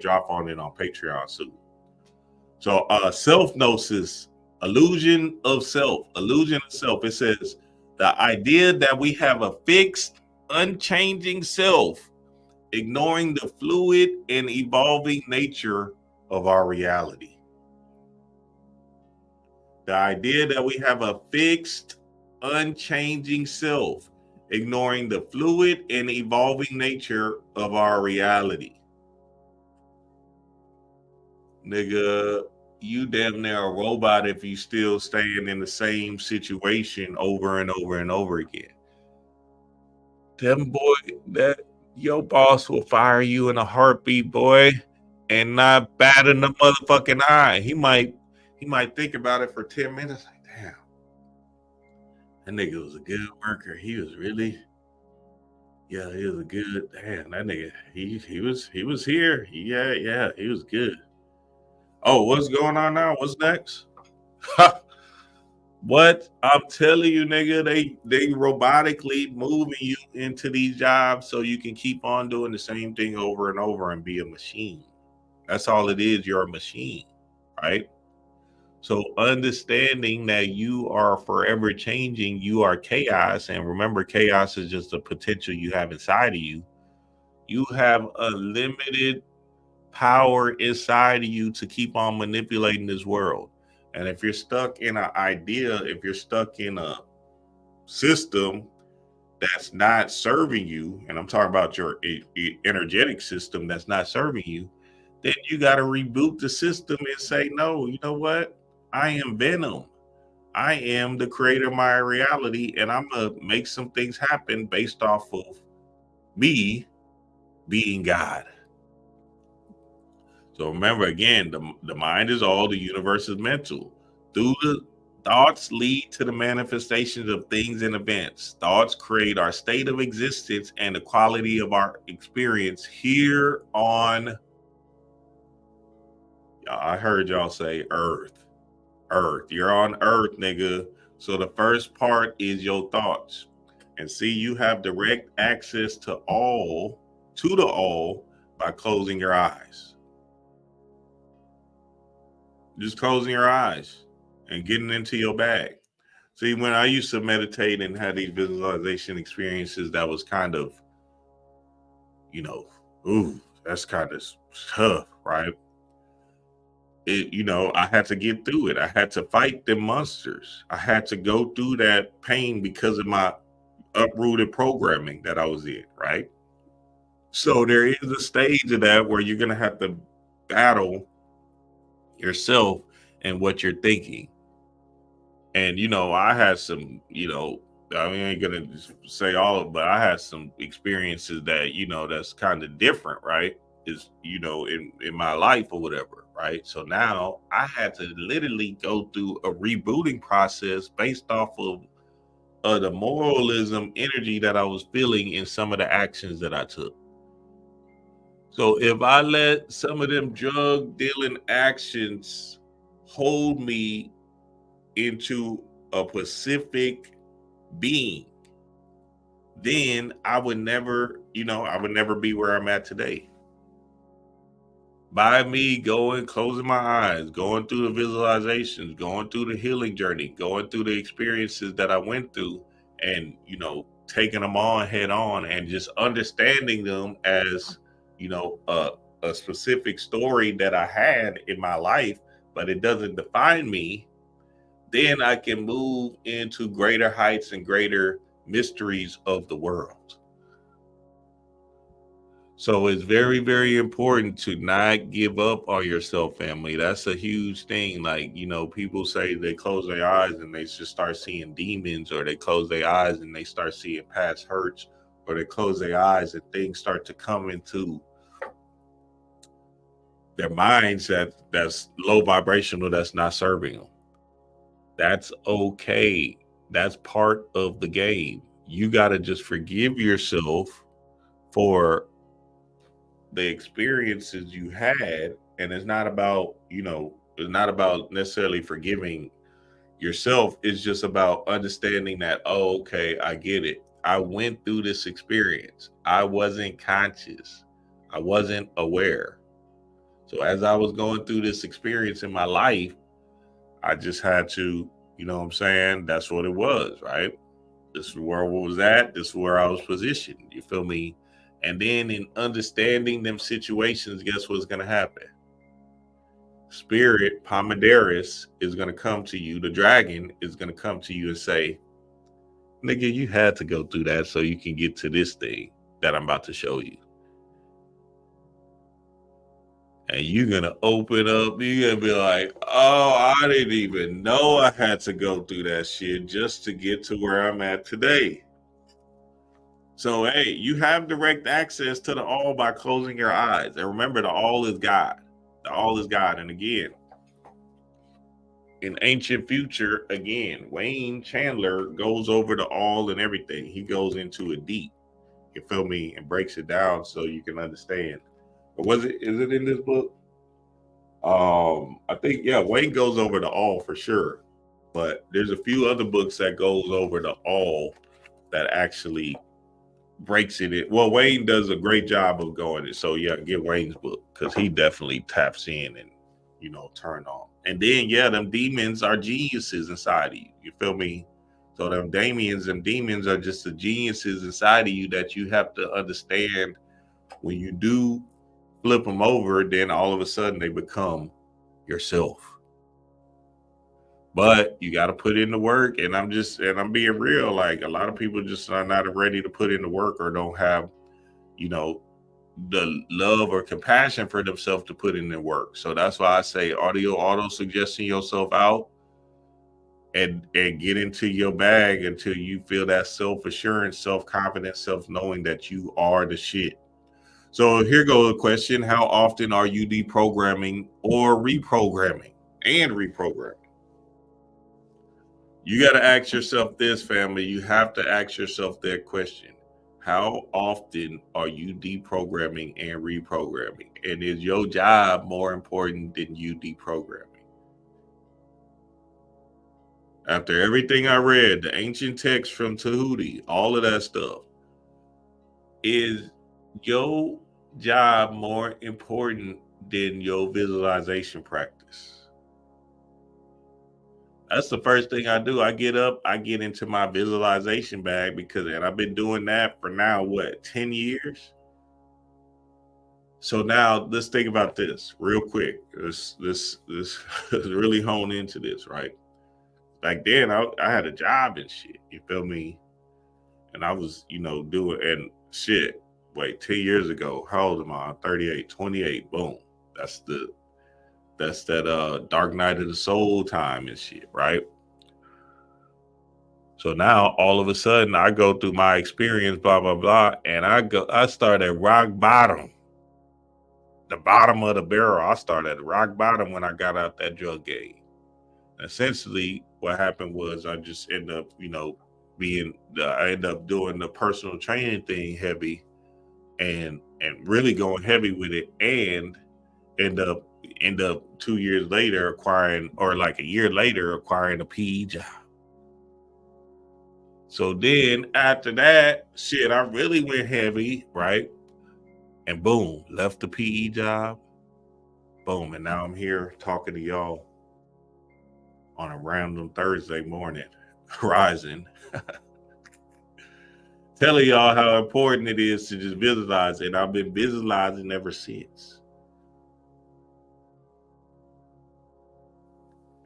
drop on it on Patreon soon. So self-gnosis, illusion of self. It says the idea that we have a fixed, unchanging self, ignoring the fluid and evolving nature of our reality. The idea that we have a fixed, unchanging self, ignoring the fluid and evolving nature of our reality. Nigga, you damn near a robot if you still staying in the same situation over and over and over again. Them boy, Your boss will fire you in a heartbeat, boy, and not bat in the motherfucking eye. He might think about it for 10 minutes. Like, damn, that nigga was a good worker. He was really, yeah, he was a good, damn, that nigga, he was here. Yeah, he was good. Oh, what's going on now? What's next? What I'm telling you, nigga, they robotically moving you into these jobs so you can keep on doing the same thing over and over and be a machine. That's all it is. You're a machine, right? So understanding that you are forever changing, you are chaos, and remember, chaos is just the potential you have inside of you. You have unlimited power inside of you to keep on manipulating this world. And if you're stuck in an idea, if you're stuck in a system that's not serving you, and I'm talking about your energetic system that's not serving you, then you got to reboot the system and say, no, you know what? I am Venom. I am the creator of my reality, and I'm going to make some things happen based off of me being God. So remember, again, the mind is all, the universe is mental. Through the thoughts lead to the manifestations of things and events. Thoughts create our state of existence and the quality of our experience here on, I heard y'all say Earth. Earth. You're on Earth, nigga. So the first part is your thoughts. And see, you have direct access to the all by closing your eyes. Just closing your eyes and getting into your bag. See, when I used to meditate and had these visualization experiences, that was kind of, that's kind of tough, right? I had to get through it. I had to fight the monsters. I had to go through that pain because of my uprooted programming that I was in, right? So there is a stage of that where you're going to have to battle yourself and what you're thinking. And, I had some, I ain't going to say all of it, but I had some experiences that, that's kind of different, right? Is, in my life or whatever, right? So now I had to literally go through a rebooting process based off of the moralism energy that I was feeling in some of the actions that I took. So if I let some of them drug dealing actions hold me into a specific being, then I would never be where I'm at today. By me closing my eyes, going through the visualizations, going through the healing journey, going through the experiences that I went through, and, taking them on head on and just understanding them as, a specific story that I had in my life, but it doesn't define me, then I can move into greater heights and greater mysteries of the world. So it's very, very important to not give up on yourself, family. That's a huge thing. Like, people say they close their eyes and they just start seeing demons, or they close their eyes and they start seeing past hurts, or they close their eyes and things start to come into their minds that's low vibrational, that's not serving them. That's okay. That's part of the game. You got to just forgive yourself for the experiences you had. And it's not about, it's not about necessarily forgiving yourself. It's just about understanding that, oh, okay, I get it. I went through this experience. I wasn't conscious. I wasn't aware. So as I was going through this experience in my life, I just had to, that's what it was, right? This is where I was at. This is where I was positioned. You feel me? And then in understanding them situations, guess what's going to happen? Spirit, Pomaderus, is going to come to you. The dragon is going to come to you and say, nigga, you had to go through that so you can get to this thing that I'm about to show you. And you're going to open up. You're going to be like, oh, I didn't even know I had to go through that shit just to get to where I'm at today. So, hey, you have direct access to the all by closing your eyes. And remember, the all is God. The all is God. And again, in Ancient Future, again, Wayne Chandler goes over the all and everything. He goes into it deep. You feel me? And breaks it down so you can understand. But is it in this book? I think, yeah, Wayne goes over the all for sure. But there's a few other books that goes over the all that actually breaks it in. Well, Wayne does a great job of going it. So yeah, get Wayne's book because he definitely taps in and turn on. And then yeah, them demons are geniuses inside of you. You feel me? So them demons are just the geniuses inside of you that you have to understand. When you do flip them over, then all of a sudden they become yourself. But you got to put in the work. And I'm being real. Like a lot of people just are not ready to put in the work or don't have, the love or compassion for themselves to put in their work. So that's why I say auto suggesting yourself out and get into your bag until you feel that self-assurance, self-confidence, self-knowing that you are the shit. So here goes a question. How often are you deprogramming or reprogramming and reprogramming? You got to ask yourself this, family. You have to ask yourself that question. How often are you deprogramming and reprogramming? And is your job more important than you deprogramming? After everything I read, the ancient text from Tahuti, all of that stuff, is your job more important than your visualization practice? That's the first thing I do. I get up, I get into my visualization bag and I've been doing that for now, 10 years? So now let's think about this real quick. This really hone into this, right? Back then I had a job and shit, you feel me? And I was, doing and shit. 10 years ago, how old am I? 38, 28, boom. That's that dark night of the soul time and shit, right? So now all of a sudden I go through my experience, blah, blah, blah, and I start at rock bottom. The bottom of the barrel. I started at rock bottom when I got out that drug game. Essentially, what happened was I just end up, I end up doing the personal training thing heavy and really going heavy with it, and end up 2 years later acquiring, or like a year later, acquiring a PE job. So then after that, shit, I really went heavy, right? And boom, left the PE job. Boom, and now I'm here talking to y'all on a random Thursday morning, rising, telling y'all how important it is to just visualize it. I've been visualizing ever since.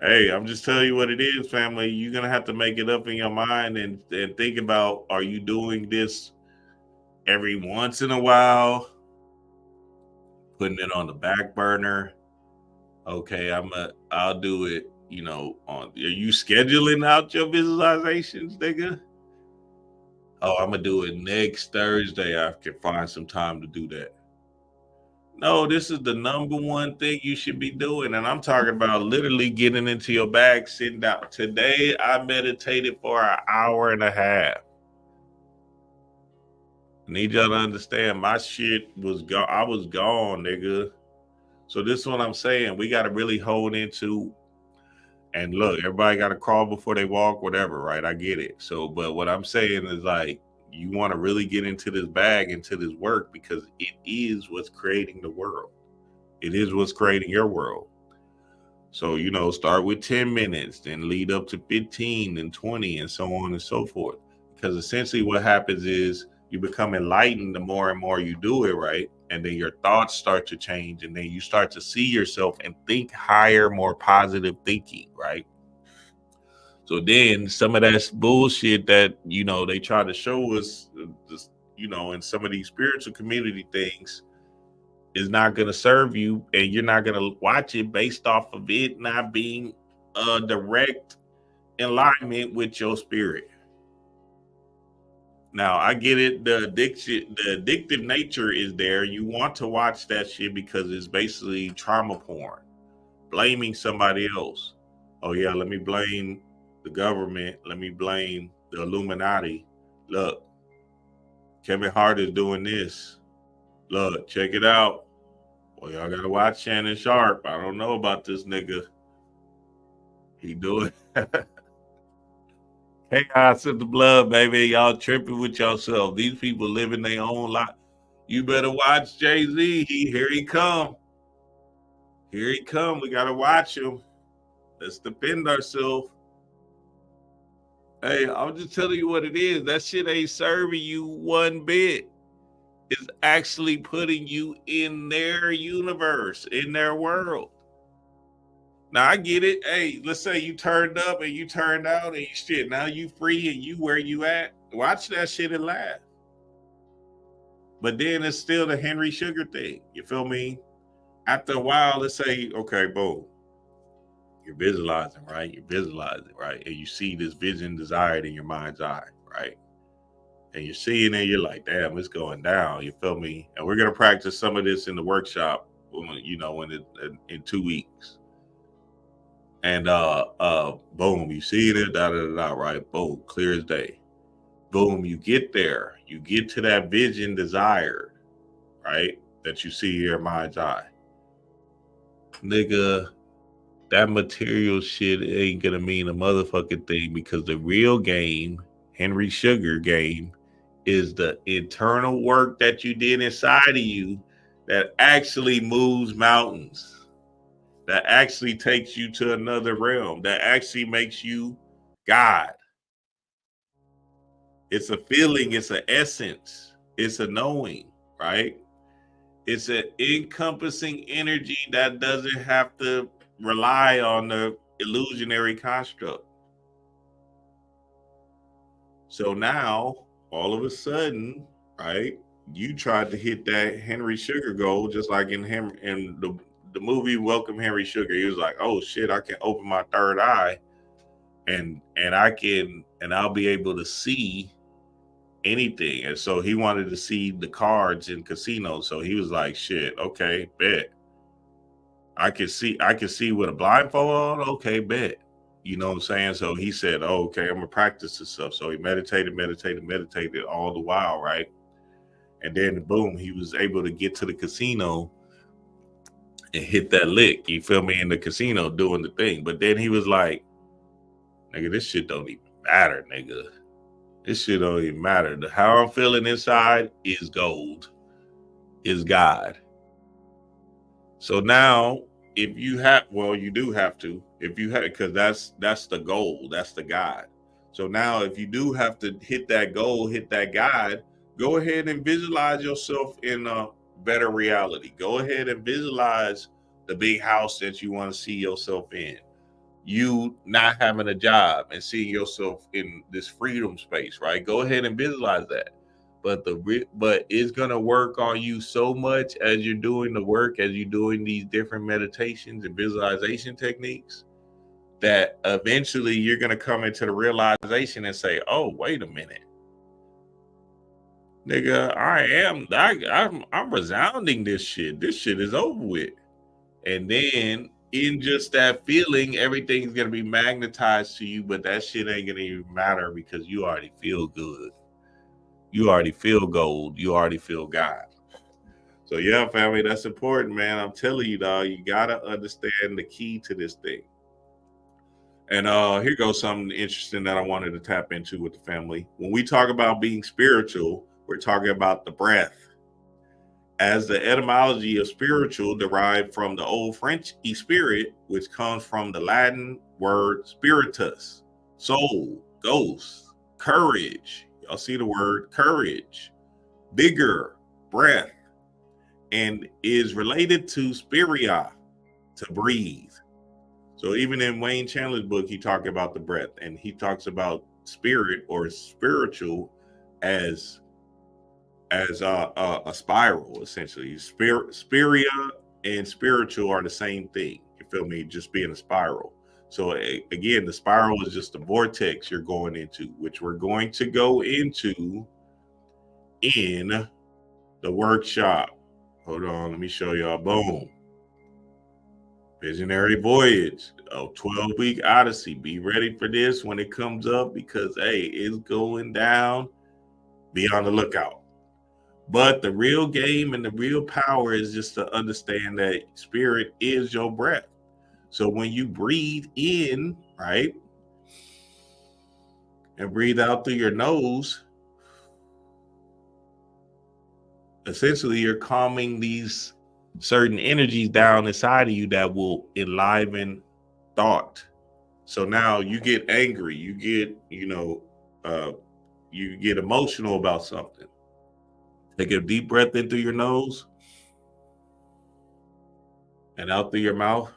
Hey, I'm just telling you what it is, family. You're going to have to make it up in your mind and think about, are you doing this every once in a while? Putting it on the back burner? Okay, I'll do it, are you scheduling out your visualizations, nigga? Oh, I'm going to do it next Thursday. I can find some time to do that. No, this is the number one thing you should be doing. And I'm talking about literally getting into your bag, sitting down. Today, I meditated for an hour and a half. I need y'all to understand, my shit was gone. I was gone, nigga. So this is what I'm saying. We got to really hold into, and look, everybody got to crawl before they walk, whatever, right? I get it. So, but what I'm saying is like, you want to really get into this bag, into this work, because it is what's creating the world. It is what's creating your world. So, start with 10 minutes, then lead up to 15 and 20 and so on and so forth. Because essentially what happens is you become enlightened the more and more you do it, right? And then your thoughts start to change, and then you start to see yourself and think higher, more positive thinking, right? So then some of that bullshit that, they try to show us, in some of these spiritual community things is not going to serve you, and you're not going to watch it based off of it not being a direct alignment with your spirit. Now I get it. The addictive nature is there. You want to watch that shit because it's basically trauma porn, blaming somebody else. Oh yeah, let me blame the government. Let me blame the Illuminati. Look, Kevin Hart is doing this. Look, check it out. Well, y'all gotta watch Shannon Sharp. I don't know about this nigga. He doing chaos in the blood, baby. Y'all tripping with yourself. These people living their own life. You better watch Jay-Z. Here he come. Here he come. We gotta watch him. Let's defend ourselves. Hey, I'm just telling you what it is. That shit ain't serving you one bit. It's actually putting you in their universe, in their world. Now I get it. Hey, let's say you turned up and you turned out and you shit. Now you free and you where you at. Watch that shit and laugh. But then it's still the Henry Sugar thing. You feel me? After a while, let's say, okay, boom. You're visualizing, right? You're visualizing, right? And you see this vision desired in your mind's eye, right? And you're seeing it, you're like, damn, it's going down. You feel me? And we're gonna practice some of this in the workshop, you know, in 2 weeks. And boom, you see it, da da da, right? Boom, clear as day. Boom, you get there, you get to that vision desired, right? That you see in your mind's eye. Nigga, that material shit ain't gonna mean a motherfucking thing because the real game, Henry Sugar game, is the internal work that you did inside of you that actually moves mountains, that actually takes you to another realm, that actually makes you God. It's a feeling, it's an essence, it's a knowing, right? It's an encompassing energy that doesn't have to rely on the illusionary construct. So now, all of a sudden, right, you tried to hit that Henry Sugar goal, just like in the movie Welcome Henry Sugar. He was like, oh shit, I can open my third eye and I'll be able to see anything. And so he wanted to see the cards in casinos. So he was like, shit, okay, bet. I can see with a blindfold on, okay, bet. You know what I'm saying? So he said, oh, okay, I'm gonna practice this stuff. So he meditated all the while, right? And then boom, he was able to get to the casino and hit that lick, you feel me, in the casino doing the thing. But then he was like, nigga, this shit don't even matter, nigga. This shit don't even matter. How I'm feeling inside is gold, is God. So now, if you have, well, you do have to, if you have, because that's the goal, that's the God. So now, if you do have to hit that goal, hit that God, go ahead and visualize yourself in a better reality. Go ahead and visualize the big house that you want to see yourself in. You not having a job and seeing yourself in this freedom space, right? Go ahead and visualize that. But it's gonna work on you so much as you're doing the work, as you're doing these different meditations and visualization techniques, that eventually you're gonna come into the realization and say, "Oh, wait a minute, nigga, I'm resounding this shit. This shit is over with." And then in just that feeling, everything's gonna be magnetized to you, but that shit ain't gonna even matter because you already feel good. You already feel gold. You already feel God. So yeah, family, that's important, man. I'm telling you, dog, you gotta understand the key to this thing. And here goes something interesting that I wanted to tap into with the family. When we talk about being spiritual, we're talking about the breath. As the etymology of spiritual derived from the old French spirit, which comes from the Latin word spiritus, soul, ghost, courage. Y'all see the word courage, vigor, breath, and is related to spiria, to breathe. So even in Wayne Chandler's book, he talked about the breath, and he talks about spirit or spiritual as a spiral, essentially. Spiria and spiritual are the same thing. You feel me? Just being a spiral. So again, the spiral is just the vortex you're going into, which we're going to go into in the workshop. Hold on, let me show y'all. Boom. Visionary Voyage, a 12-week Odyssey. Be ready for this when it comes up because, hey, it's going down. Be on the lookout. But the real game and the real power is just to understand that spirit is your breath. So when you breathe in, right, and breathe out through your nose, essentially you're calming these certain energies down inside of you that will enliven thought. So now you get angry, you get, you get emotional about something. Take a deep breath in through your nose and out through your mouth.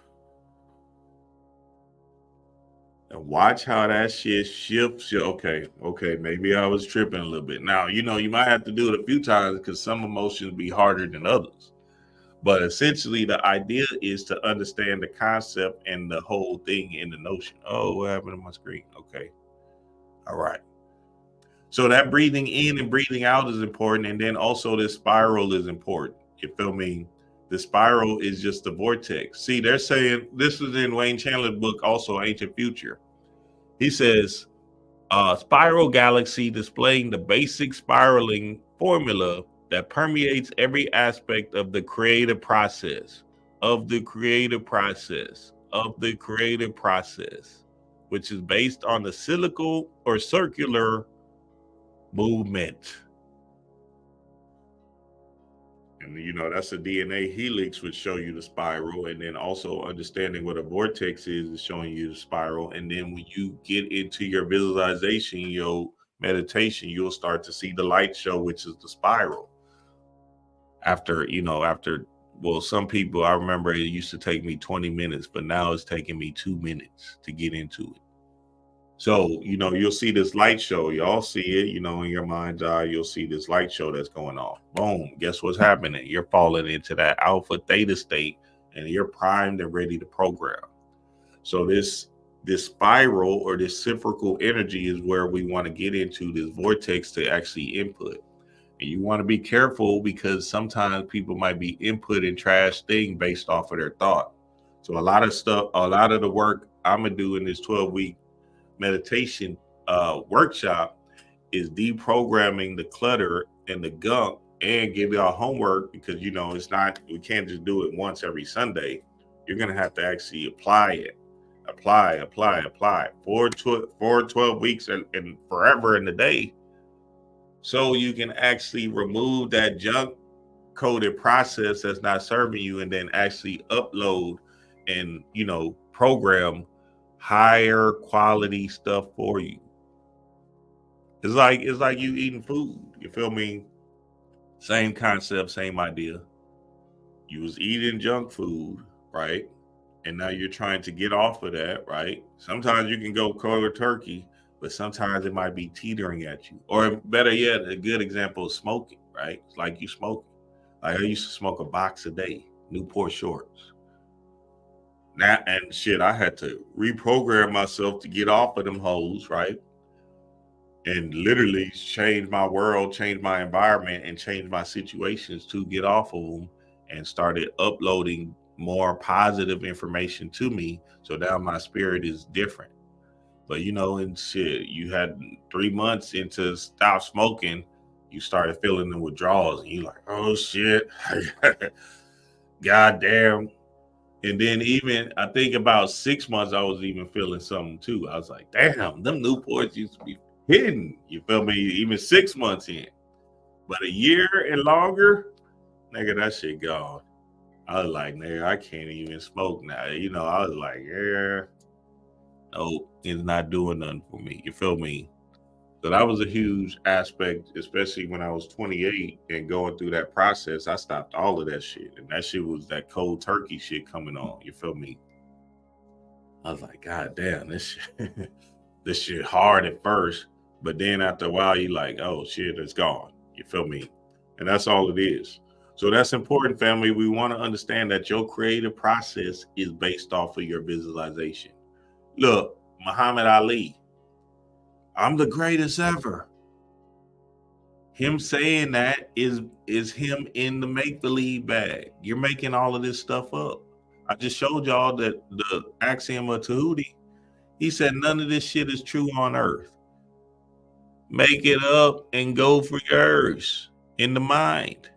And watch how that shit shifts. Okay, maybe I was tripping a little bit. Now, you might have to do it a few times because some emotions be harder than others. But essentially, the idea is to understand the concept and the whole thing in the notion. Oh, what happened to my screen? Okay. All right. So that breathing in and breathing out is important. And then also this spiral is important. You feel me? The spiral is just the vortex. See, they're saying, this is in Wayne Chandler's book, also Ancient Future. He says, spiral galaxy displaying the basic spiraling formula that permeates every aspect of the creative process, which is based on the cyclical or circular movement. And that's a DNA helix, which show you the spiral. And then also understanding what a vortex is showing you the spiral. And then when you get into your visualization, your meditation, you'll start to see the light show, which is the spiral. After some people, I remember it used to take me 20 minutes, but now it's taking me 2 minutes to get into it. So, you'll see this light show. Y'all see it, in your mind's eye, you'll see this light show that's going on. Boom. Guess what's happening? You're falling into that alpha theta state and you're primed and ready to program. So this spiral or this cyclical energy is where we want to get into this vortex to actually input. And you want to be careful because sometimes people might be inputting trash thing based off of their thought. So a lot of the work I'm going to do in this 12-week meditation workshop is deprogramming the clutter and the gunk and give y'all homework because we can't just do it once every Sunday. You're gonna have to actually apply for 12 weeks and forever in the day, so you can actually remove that junk coded process that's not serving you and then actually upload and program higher quality stuff for you. It's like you eating food. You feel me? Same concept, same idea. You was eating junk food, right? And now you're trying to get off of that, right? Sometimes you can go cold turkey, but sometimes it might be teetering at you. Or better yet, a good example is smoking, right? It's like you smoking. Like I used to smoke a box a day, Newport Shorts. Now and shit, I had to reprogram myself to get off of them hoes, right? And literally change my world, change my environment, and change my situations to get off of them, and started uploading more positive information to me. So now my spirit is different. But and shit, you had 3 months into stop smoking, you started feeling the withdrawals, and you're like, oh shit, goddamn. And then even I think about 6 months, I was even feeling something too. I was like, damn, them Newports used to be hidden. You feel me? Even 6 months in. But a year and longer, nigga, that shit gone. I was like, nigga, I can't even smoke now. I was like, yeah, no, it's not doing nothing for me. You feel me? So that was a huge aspect, especially when I was 28 and going through that process. I stopped all of that shit. And that shit was that cold turkey shit coming on. You feel me? I was like, God damn, this shit hard at first. But then after a while, you're like, oh shit, it's gone. You feel me? And that's all it is. So that's important, family. We want to understand that your creative process is based off of your visualization. Look, Muhammad Ali, I'm the greatest ever. Him saying that is him in the make-believe bag. You're making all of this stuff up. I just showed y'all that the axiom of Tahuti, he said none of this shit is true on earth. Make it up and go for yours in the mind.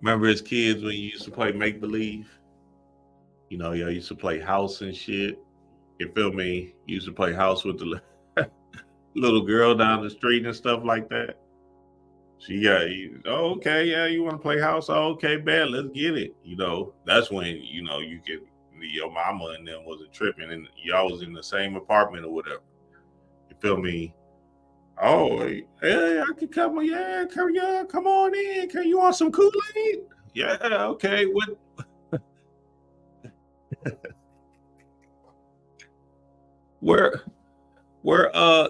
Remember as kids when you used to play make-believe? You know, y'all used to play house and shit. You feel me? You used to play house with the little girl down the street and stuff like that. She got, oh, okay, yeah, you want to play house? Oh, okay, bad, let's get it. You know, that's when, you know, you could, your mama and them wasn't tripping and y'all was in the same apartment or whatever. You feel me? Oh, hey, I can come, yeah, come on in. Can you want some Kool-Aid? Yeah, okay, what? Where,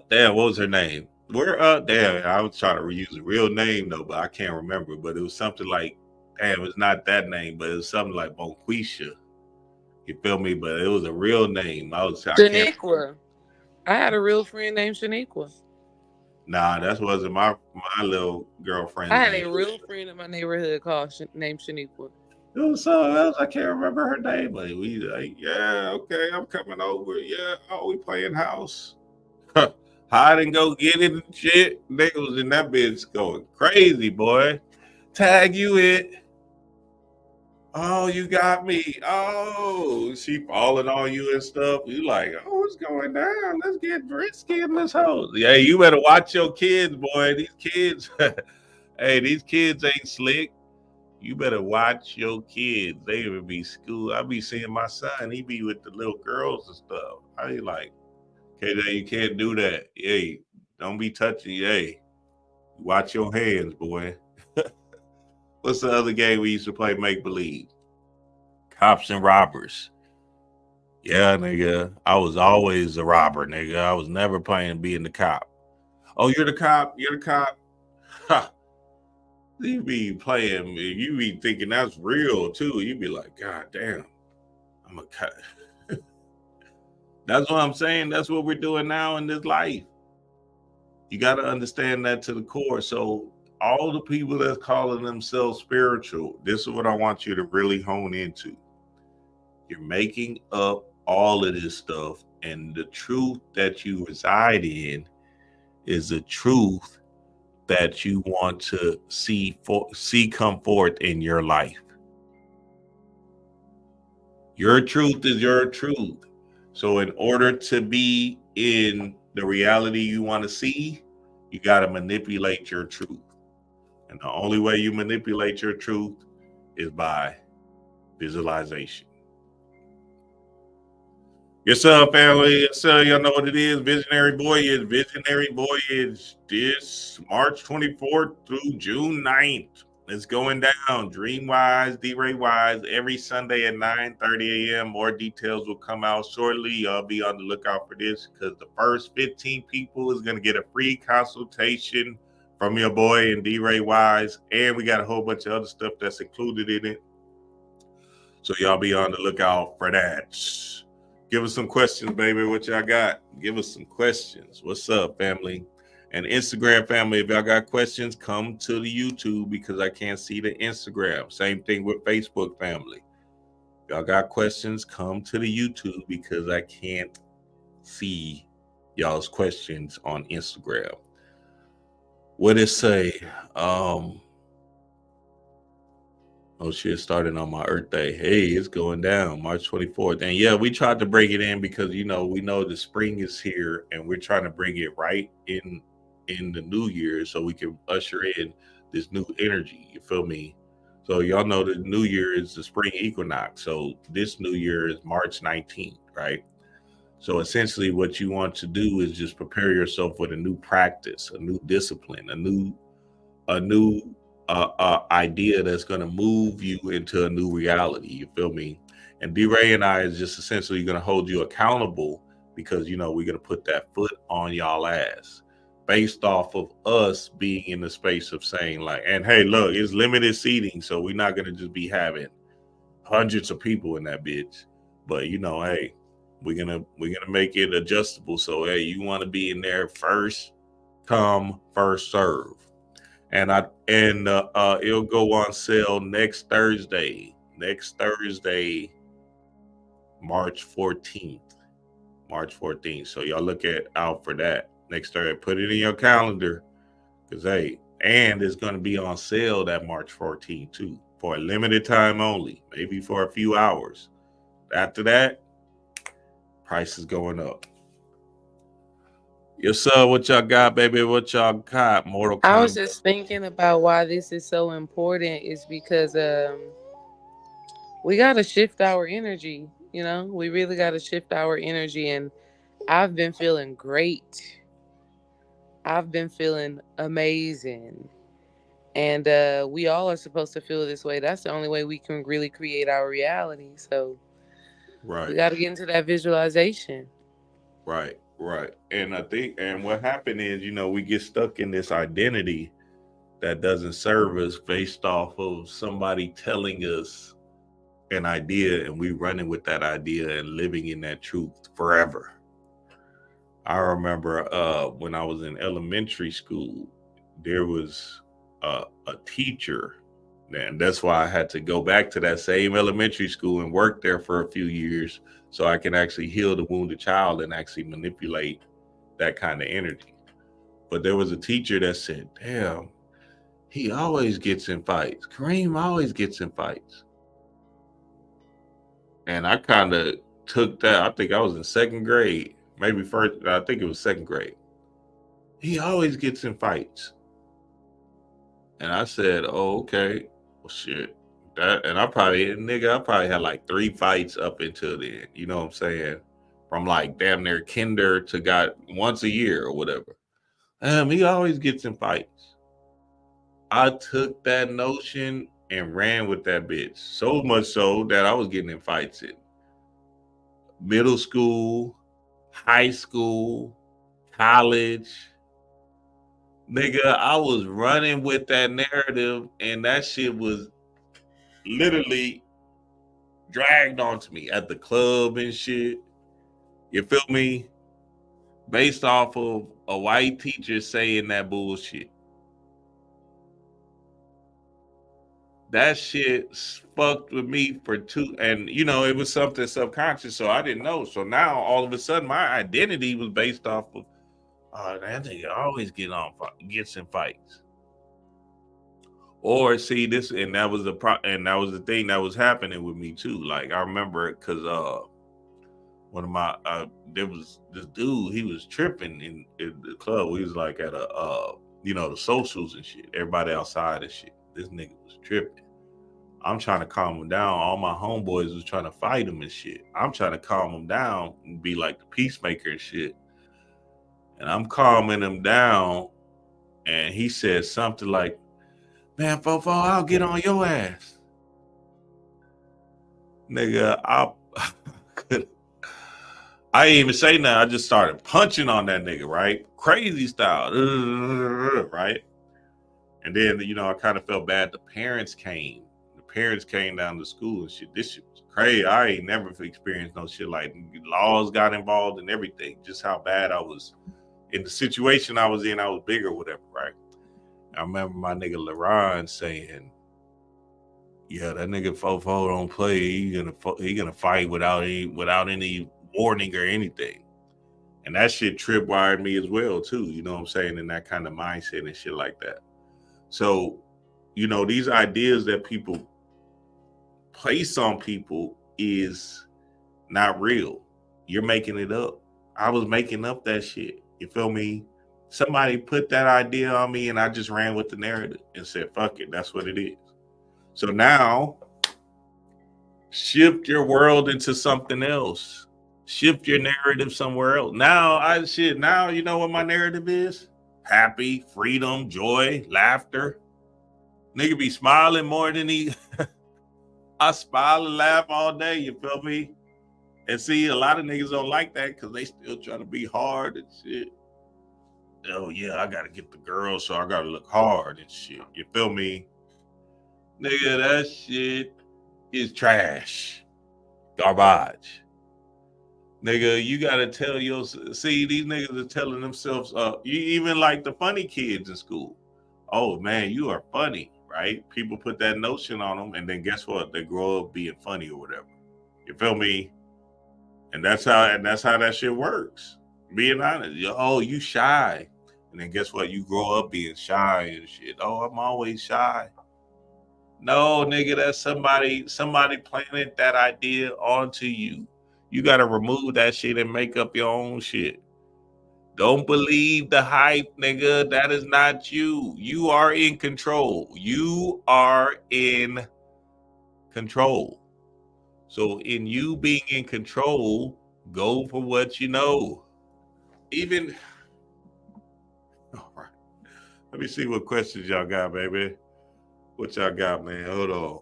damn, what was her name? Damn, I was trying to reuse a real name though, but I can't remember. But it was something like, damn, it's not that name, but it was something like Bonquisha. You feel me? But it was a real name. I can't. Shaniqua. I had a real friend named Shaniqua. Nah, that wasn't my little girlfriend's I had name. a real friend in my neighborhood named Shaniqua. It was something else. I can't remember her name, but we like, yeah, okay, I'm coming over. Yeah, oh, we playing house. Hide and go get it and shit. Niggas was in that bitch going crazy, boy. Tag you it. Oh, you got me. Oh, she falling on you and stuff. You like, oh, what's going down? Let's get risky in this house. Yeah, you better watch your kids, boy. These kids, hey, these kids ain't slick. You better watch your kids. They would be school. I be seeing my son. He be with the little girls and stuff. I be like, okay, you can't do that. Hey, don't be touching. Hey, watch your hands, boy. What's the other game we used to play? Make believe. Cops and robbers. Yeah, nigga. I was always a robber, nigga. I was never playing being the cop. Oh, you're the cop. You're the cop. Ha. You be playing. You be thinking that's real too. You be like, God damn, I'm a cop. That's what I'm saying. That's what we're doing now in this life. You got to understand that to the core. So all the people that's calling themselves spiritual, this is what I want you to really hone into. You're making up all of this stuff, and the truth that you reside in is the truth that you want to see come forth in your life. Your truth is your truth. So in order to be in the reality you want to see, you got to manipulate your truth. And the only way you manipulate your truth is by visualization. Yes, sir, family. Yes, sir. Y'all know what it is. Visionary Voyage. Visionary Voyage this March 24th through June 9th. It's going down. Dreamwise, D-Ray-wise, every Sunday at 9:30 a.m. More details will come out shortly. Y'all be on the lookout for this because the first 15 people is going to get a free consultation from your boy and D-Ray-wise. And we got a whole bunch of other stuff that's included in it. So y'all be on the lookout for that. Give us some questions, baby. What y'all got? Give us some questions. What's up, family? And Instagram family, if y'all got questions, come to the YouTube because I can't see the Instagram. Same thing with Facebook family. If y'all got questions, come to the YouTube because I can't see y'all's questions on Instagram. What it say? Oh shit, starting on my Earth Day. Hey, it's going down March 24th. And yeah, we tried to bring it in because, you know, we know the spring is here and we're trying to bring it right in the new year so we can usher in this new energy. You feel me? So y'all know the new year is the spring equinox. So this new year is March 19th, right? So essentially what you want to do is just prepare yourself with a new practice, a new discipline, a new idea that's going to move you into a new reality. You feel me? And D-Ray and I is just essentially going to hold you accountable because, you know, we're going to put that foot on y'all ass based off of us being in the space of saying like, and hey, look, it's limited seating. So we're not going to just be having hundreds of people in that bitch. But, you know, hey, we're going to make it adjustable. So, hey, you want to be in there first come, first serve. and it'll go on sale next Thursday. Next Thursday, March 14th. March 14th. So y'all look out for that next Thursday. Put it in your calendar, because hey, and it's going to be on sale that March 14th too, for a limited time only, maybe for a few hours. After that, price is going up. Yes, sir. What y'all got, baby? What y'all got? Mortal Kombat. I was just thinking about why this is so important is because we got to shift our energy, you know? We really got to shift our energy, and I've been feeling great. I've been feeling amazing. And we all are supposed to feel this way. That's the only way we can really create our reality. So Right. we got to get into that visualization. Right. And I think, and what happened is, we get stuck in this identity that doesn't serve us based off of somebody telling us an idea, and we running with that idea and living in that truth forever. I remember when I was in elementary school, there was a teacher, and that's why I had to go back to that same elementary school and work there for a few years so I can actually heal the wounded child and actually manipulate that kind of energy. But there was a teacher that said, damn, he always gets in fights. Kareem always gets in fights. And I kind of took that. I think I was in second grade, maybe first. I think it was second grade. He always gets in fights. And I said, oh, okay. Well, shit. And I probably had like 3 fights up until then. You know what I'm saying? From like damn near kinder to got once a year or whatever. He always gets in fights. I took that notion and ran with that bitch. So much so that I was getting in fights in middle school, high school, college. Nigga, I was running with that narrative, and that shit was literally dragged onto me at the club and shit. You feel me? Based off of a white teacher saying that bullshit. That shit fucked with me for two, and it was something subconscious, so I didn't know. So now all of a sudden my identity was based off of, oh, that nigga always gets in fights. Or see this, and that was the thing that was happening with me too. Like I remember it because one of my there was this dude, he was tripping in the club. We was like at the socials and shit, everybody outside and shit. This nigga was tripping. I'm trying to calm him down. All my homeboys was trying to fight him and shit. I'm trying to calm him down and be like the peacemaker and shit. And I'm calming him down, and he said something like, man, Fofo, I'll get on your ass. Nigga, I didn't even say nothing. I just started punching on that nigga, right? Crazy style, right? And then, I kind of felt bad. The parents came down to school and shit. This shit was crazy. I ain't never experienced no shit like laws got involved and everything. Just how bad I was in the situation I was in. I was big or whatever, right? I remember my nigga LaRon saying, yeah, that nigga Fofo don't play. He gonna fight without any warning or anything. And that shit tripwired me as well too. You know what I'm saying? In that kind of mindset and shit like that. So, these ideas that people place on people is not real. You're making it up. I was making up that shit. You feel me? Somebody put that idea on me, and I just ran with the narrative and said, fuck it, that's what it is. So now, shift your world into something else. Shift your narrative somewhere else. Now you know what my narrative is? Happy, freedom, joy, laughter. Nigga be smiling more than I smile and laugh all day, you feel me? And see, a lot of niggas don't like that because they still trying to be hard and shit. Oh yeah, I gotta get the girl, so I gotta look hard and shit. You feel me? Nigga, that shit is trash. Garbage. Nigga, you gotta see, these niggas are telling themselves, even like the funny kids in school. oh man, you are funny, right? People put that notion on them, and then guess what? They grow up being funny or whatever. You feel me? And that's how that shit works. Being honest, oh, you shy, and then guess what? You grow up being shy and shit. Oh, I'm always shy. No, nigga, that's somebody planted that idea onto you. You got to remove that shit and make up your own shit. Don't believe the hype, nigga. That is not you. You are in control. You are in control. So, in you being in control, go for what you know. Even, all right. Let me see what questions y'all got, baby. What y'all got, man? Hold on.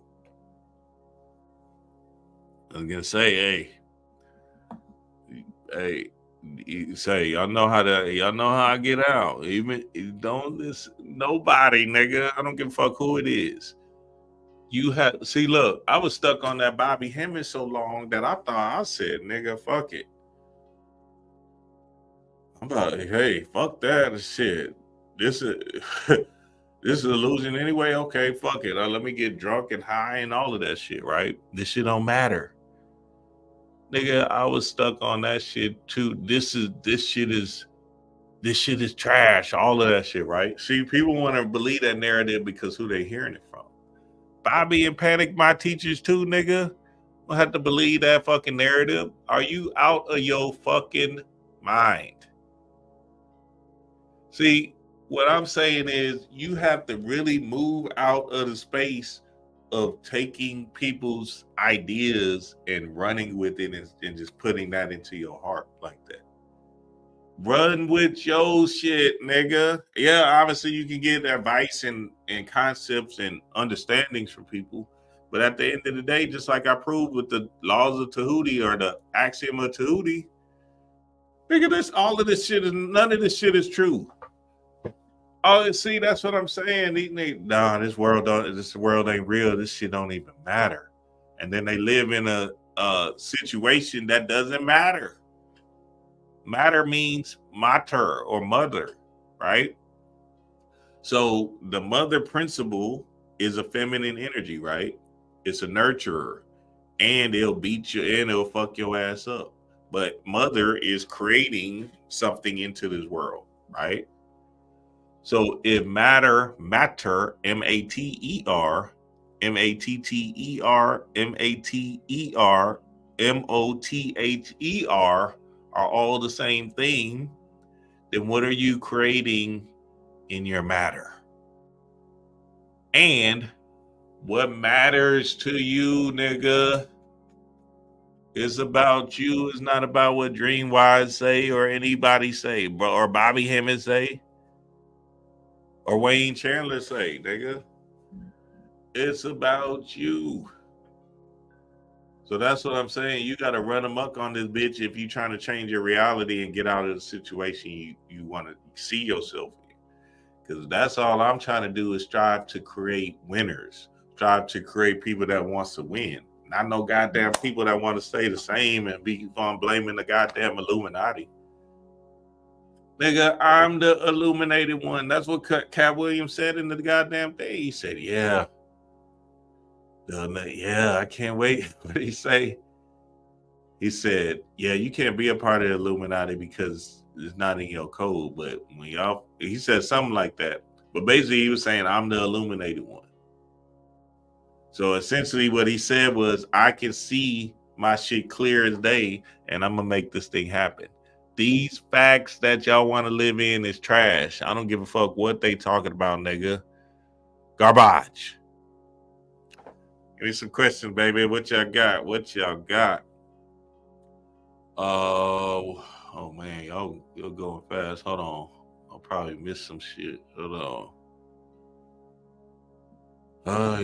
I was gonna say, hey, you say y'all know how I get out. Even don't listen nobody, nigga. I don't give a fuck who it is. You have see, look, I was stuck on that Bobby Hemmings so long that I thought I said, nigga, fuck it. I'm about, hey, fuck that shit. This is this is illusion anyway. Okay, fuck it. Let me get drunk and high and all of that shit, right? This shit don't matter. Nigga, I was stuck on that shit too. This shit is trash. All of that shit, right? See, people want to believe that narrative because who they hearing it from. Bobby and Panic, my teachers too, nigga. Don't have to believe that fucking narrative. Are you out of your fucking mind? See, what I'm saying is you have to really move out of the space of taking people's ideas and running with it and just putting that into your heart like that. Run with your shit, nigga. Yeah, obviously you can get advice and concepts and understandings from people. But at the end of the day, just like I proved with the laws of Tahuti or the axiom of Tahuti, nigga, none of this shit is true. Oh, see, that's what I'm saying. Nah, this world ain't real. This shit don't even matter. And then they live in a situation that doesn't matter. Matter means mater or mother, right? So the mother principle is a feminine energy, right? It's a nurturer, and it'll beat you and it'll fuck your ass up. But mother is creating something into this world, right? So if matter, matter, M-A-T-E-R, M-A-T-T-E-R, M-A-T-E-R, M-O-T-H-E-R are all the same thing, then what are you creating in your matter? And what matters to you, nigga, is about you. It's not about what Dreamwise say or anybody say, or Bobby Hemmings say. Or Wayne Chandler say, nigga, it's about you. So that's what I'm saying. You got to run amok on this bitch if you're trying to change your reality and get out of the situation you want to see yourself in. Because that's all I'm trying to do is strive to create winners, strive to create people that wants to win. Not no goddamn people that want to stay the same and be on blaming the goddamn Illuminati. Nigga, I'm the illuminated one. That's what Cat Williams said in the goddamn thing. He said, yeah, I can't wait. What did he say? He said, yeah, you can't be a part of the Illuminati because it's not in your code. But he said something like that. But basically he was saying, I'm the illuminated one. So essentially what he said was, I can see my shit clear as day and I'm going to make this thing happen. These facts that y'all want to live in is trash. I don't give a fuck what they talking about, nigga. Garbage. Give me some questions, baby. What y'all got? Oh man, y'all going fast. Hold on. I'll probably miss some shit. Hold on. Ay.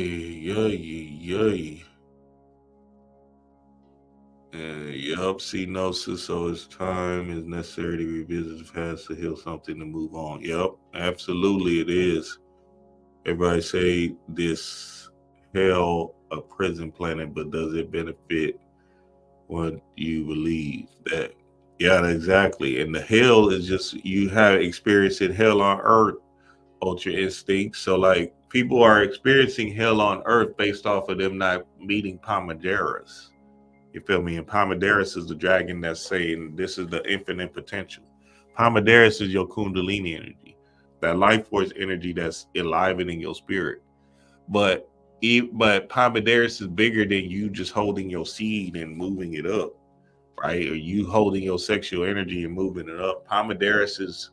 Yup, see gnosis, so it's time is necessary to revisit the past to heal something to move on. Yup, absolutely it is. Everybody say this hell a prison planet, but does it benefit what you believe that? Yeah, exactly. And the hell is just you have experienced it hell on earth ultra instincts. So like people are experiencing hell on earth based off of them not meeting Pomaderas. You feel me? And Pomaderas is the dragon that's saying this is the infinite potential. Pomaderas is your Kundalini energy, that life force energy that's enlivening your spirit. But Pomaderas is bigger than you just holding your seed and moving it up, right? Or you holding your sexual energy and moving it up. Pomaderas is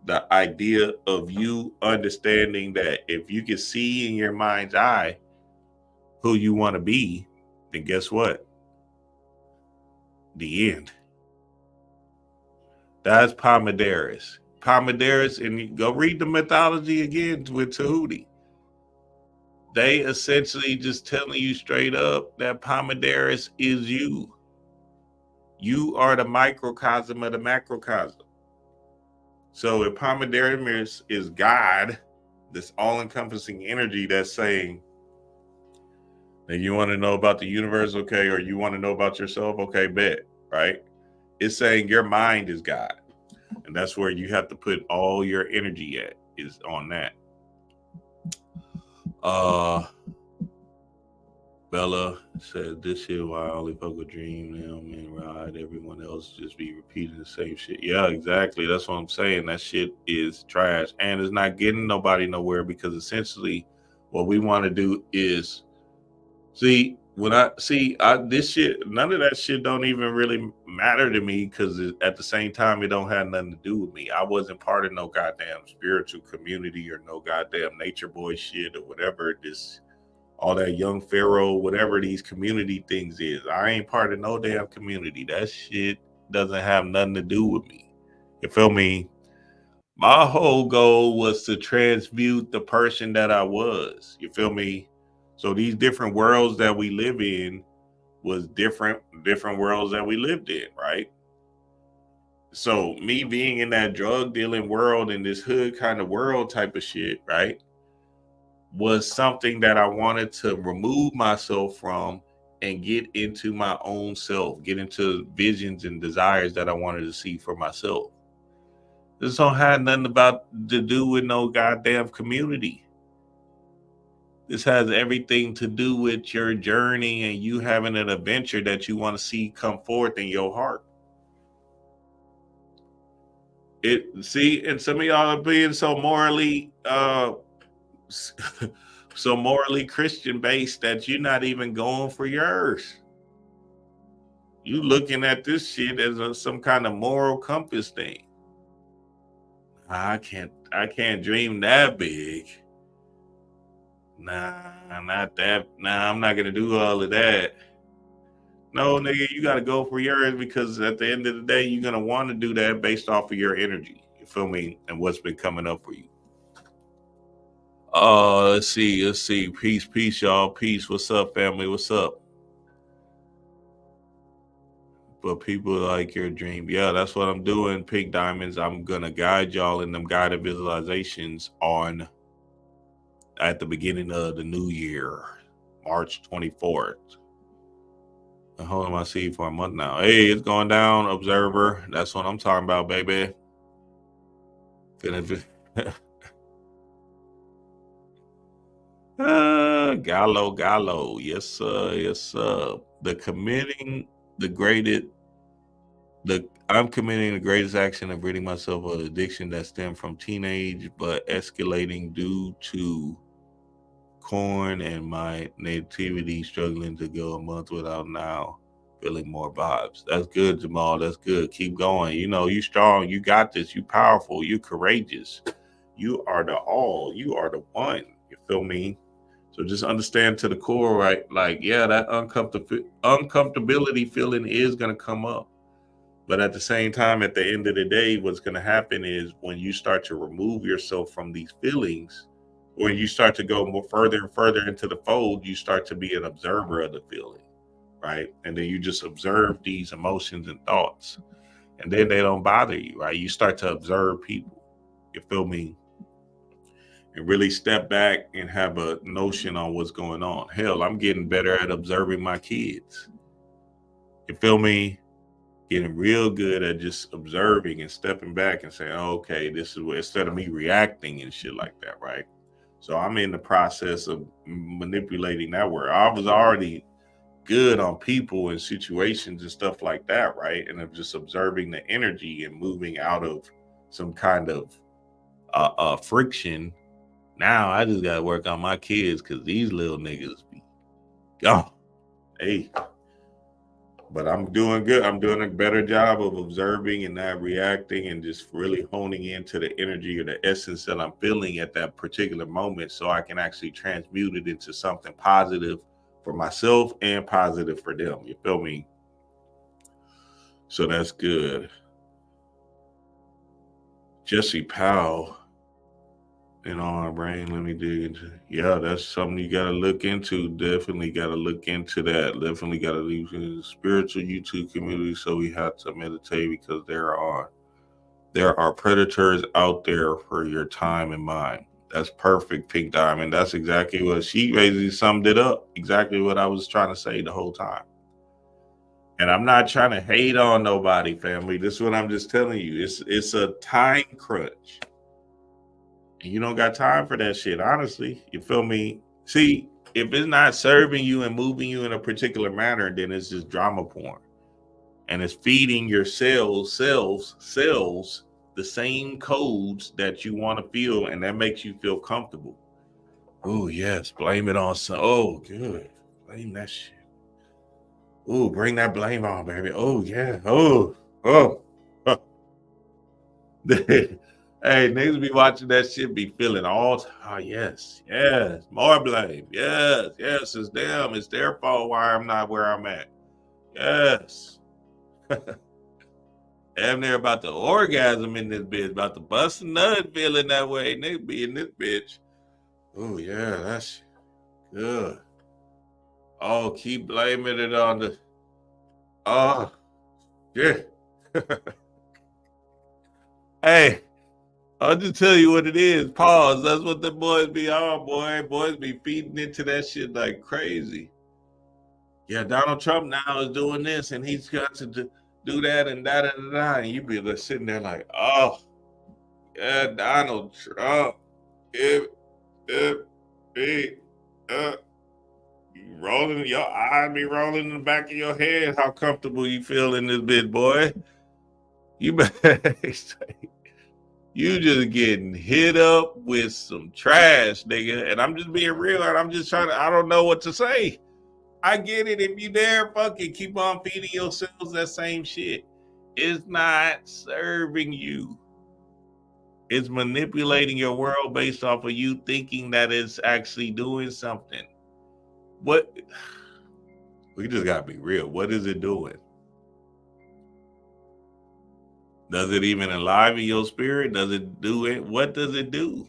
the idea of you understanding that if you can see in your mind's eye who you want to be, then guess what? The end. That's Pomaderas. Pomaderas, and you go read the mythology again with Tahuti. They essentially just telling you straight up that Pomaderas is you. You are the microcosm of the macrocosm. So if Pomaderas is God, this all-encompassing energy that's saying that you want to know about the universe, okay, or you want to know about yourself, okay, bet, right? It's saying your mind is God. And that's where you have to put all your energy at, is on that. Bella said this shit why I only fuck with Dream now, man, ride. Everyone else just be repeating the same shit. Yeah, exactly. That's what I'm saying. That shit is trash. And it's not getting nobody nowhere, because essentially what we want to do is see, when this shit, none of that shit don't even really matter to me, because at the same time, it don't have nothing to do with me. I wasn't part of no goddamn spiritual community or no goddamn nature boy shit or whatever this, all that young pharaoh, whatever these community things is. I ain't part of no damn community. That shit doesn't have nothing to do with me. You feel me? My whole goal was to transmute the person that I was. You feel me? So these different worlds that we live in was different worlds that we lived in, right? So me being in that drug dealing world, in this hood kind of world type of shit, right, was something that I wanted to remove myself from and get into my own self, get into visions and desires that I wanted to see for myself. This don't have nothing to do with no goddamn community. This has everything to do with your journey and you having an adventure that you want to see come forth in your heart. And some of y'all are being so morally Christian based that you're not even going for yours. You looking at this shit as some kind of moral compass thing. I can't dream that big. Nah, not that. Nah, I'm not gonna do all of that. No, nigga, you gotta go for yours, because at the end of the day, you're gonna want to do that based off of your energy. You feel me? And what's been coming up for you. Let's see. Peace, y'all. Peace. What's up, family? What's up? But people like your dream. Yeah, that's what I'm doing, Pink Diamonds. I'm gonna guide y'all in them guided visualizations at the beginning of the new year, March 24th. I'm holding my seed for a month now. Hey, it's going down, observer. That's what I'm talking about, baby. Gallo. Yes, sir. I'm committing the greatest action of ridding myself of addiction that stemmed from teenage, but escalating due to corn and my nativity, struggling to go a month without now feeling more vibes. That's good, Jamal. That's good. Keep going. You know, you strong. You got this. You powerful. You courageous. You are the all. You are the one. You feel me? So just understand to the core, right? Like, yeah, that uncomfortability feeling is going to come up. But at the same time, at the end of the day, what's going to happen is when you start to remove yourself from these feelings, when you start to go more further and further into the fold, you start to be an observer of the feeling, right? And then you just observe these emotions and thoughts, and then they don't bother you, right? You start to observe people, you feel me? And really step back and have a notion on what's going on. Hell, I'm getting better at observing my kids. You feel me? getting real good at just observing and stepping back and saying, oh, okay, this is what, instead of me reacting and shit like that, right? So I'm in the process of manipulating that word. I was already good on people and situations and stuff like that, right? And of just observing the energy and moving out of some kind of friction. Now I just gotta work on my kids because these little niggas be gone. Hey, but I'm doing good. I'm doing a better job of observing and not reacting and just really honing into the energy or the essence that I'm feeling at that particular moment so I can actually transmute it into something positive for myself and positive for them. You feel me? So that's good. Jesse Powell. In our brain, let me dig into. Yeah, that's something you got to look into. Definitely got to look into that. Definitely got to leave in the spiritual YouTube community. So we have to meditate because there are predators out there for your time and mind. That's perfect, Pink Diamond. That's exactly what she basically summed it up. Exactly what I was trying to say the whole time. And I'm not trying to hate on nobody, family. This is what I'm just telling you. It's a time crunch. And you don't got time for that shit, honestly. You feel me? See, if it's not serving you and moving you in a particular manner, then it's just drama porn. And it's feeding your cells, the same codes that you want to feel, and that makes you feel comfortable. Oh, yes, blame it on some. Oh, good. Blame that shit. Oh, bring that blame on, baby. Oh, yeah. Oh. Hey, niggas be watching that shit, be feeling all, oh, yes, more blame. Yes, it's them. It's their fault why I'm not where I'm at. Yes. Damn near about to orgasm in this bitch, about to bust a nut feeling that way. Nigga be in this bitch. Oh, yeah, that's good. Oh, keep blaming it on the, oh, yeah. Hey. I'll just tell you what it is. Pause. That's what the boys be on, boy. Boys be feeding into that shit like crazy. Yeah, Donald Trump now is doing this, and he's got to do that and that and that. And you be just sitting there like, oh, yeah, Donald Trump. Rolling, your eyes be rolling in the back of your head. How comfortable you feel in this bit, boy? You better say. You just getting hit up with some trash, nigga. And I'm just being real, and I'm just trying to, I don't know what to say. I get it. If you dare fucking keep on feeding yourselves that same shit, it's not serving you. It's manipulating your world based off of you thinking that it's actually doing something. What? We just gotta be real. What is it doing? Does it even enliven your spirit? Does it do it? What does it do?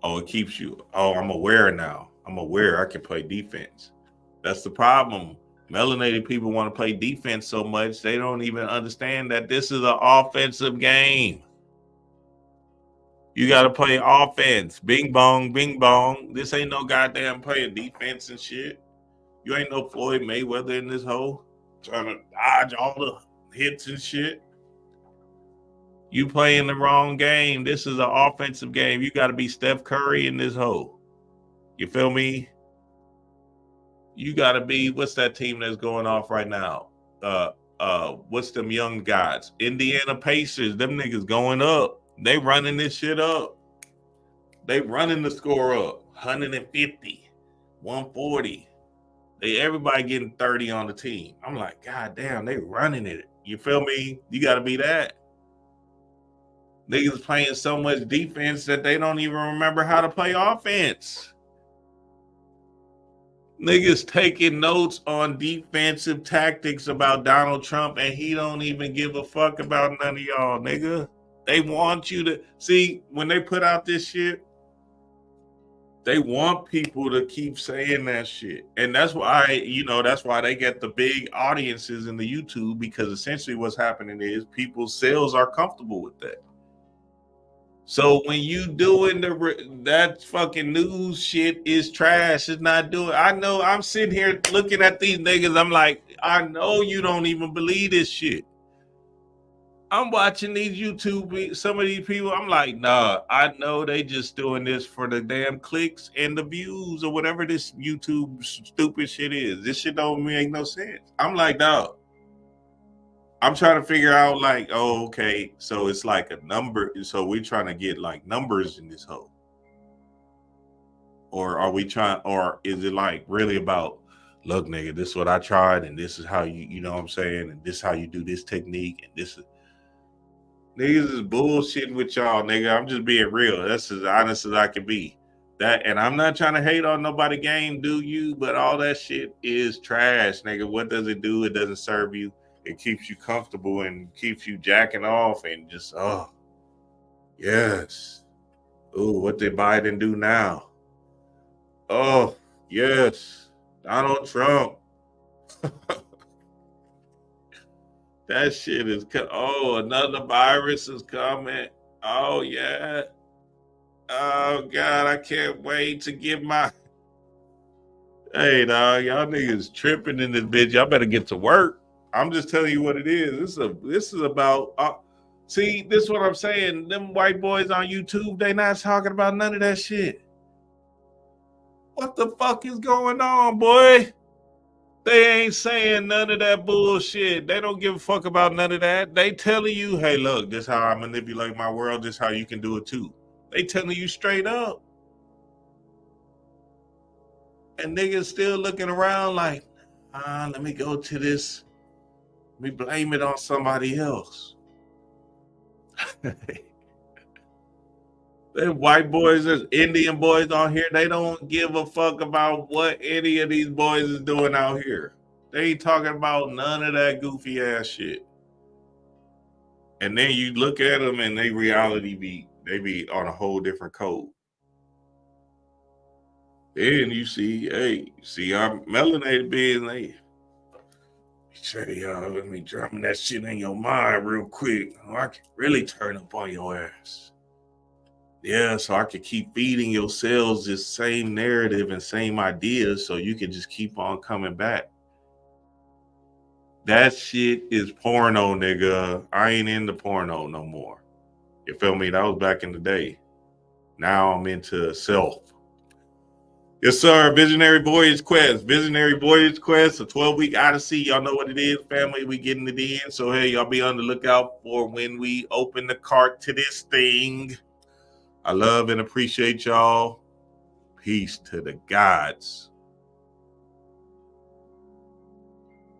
Oh, it keeps you. Oh, I'm aware now. I'm aware I can play defense. That's the problem. Melanated people want to play defense so much, they don't even understand that this is an offensive game. You got to play offense. Bing bong, bing bong. This ain't no goddamn playing defense and shit. You ain't no Floyd Mayweather in this hole trying to dodge all the hits and shit. You playing the wrong game. This is an offensive game. You got to be Steph Curry in this hole. You feel me? You got to be, what's that team that's going off right now? What's them young guys? Indiana Pacers. Them niggas going up. They running this shit up. They running the score up. 150, 140. Everybody getting 30 on the team. I'm like, God damn, they running it. You feel me? You got to be that. Niggas playing so much defense that they don't even remember how to play offense. Niggas taking notes on defensive tactics about Donald Trump, and he don't even give a fuck about none of y'all, nigga. They want you to see when they put out this shit. They want people to keep saying that shit. And that's why, that's why they get the big audiences in the YouTube, because essentially what's happening is people's cells are comfortable with that. So when you doing that fucking news shit is trash. It's not doing. I know I'm sitting here looking at these niggas. I'm like, I know you don't even believe this shit. I'm watching these YouTube, some of these people, I'm like, nah, I know they just doing this for the damn clicks and the views or whatever this YouTube stupid shit is. This shit don't make no sense. I'm like, dog. I'm trying to figure out like, oh, okay, so it's like a number. So we're trying to get like numbers in this hole. Or are we trying, or is it like really about, look, nigga, this is what I tried and this is how you know what I'm saying? And this is how you do this technique. And this is, niggas is bullshitting with y'all, nigga. I'm just being real. That's as honest as I can be. That, and I'm not trying to hate on nobody game, do you? But all that shit is trash, nigga. What does it do? It doesn't serve you. It keeps you comfortable and keeps you jacking off and just, oh, yes. Oh, what did Biden do now? Oh, yes. Donald Trump. That shit is, oh, another virus is coming. Oh, yeah. Oh, God, I can't wait to get my, hey, dog, y'all niggas tripping in this bitch. Y'all better get to work. I'm just telling you what it is. This is about, see, this is what I'm saying. Them white boys on YouTube, they not talking about none of that shit. What the fuck is going on, boy? They ain't saying none of that bullshit. They don't give a fuck about none of that. They telling you, hey, look, this is how I manipulate my world. This is how you can do it too. They telling you straight up. And niggas still looking around like, let me go to this. Let me blame it on somebody else. Them white boys, there's Indian boys on here. They don't give a fuck about what any of these boys is doing out here. They ain't talking about none of that goofy ass shit. And then you look at them and they be on a whole different code. Then you see, hey, see our melanated beings, they say, let me drop that shit in your mind real quick. I can really turn up on your ass. Yeah, so I could keep feeding your cells this same narrative and same ideas so you can just keep on coming back. That shit is porno, nigga. I ain't into porno no more. You feel me? That was back in the day. Now I'm into self. Yes, sir. Visionary Voyage Quest. Visionary Voyage Quest, a 12-week odyssey. Y'all know what it is, family. We getting it in. So, hey, y'all be on the lookout for when we open the cart to this thing. I love and appreciate y'all. Peace to the gods.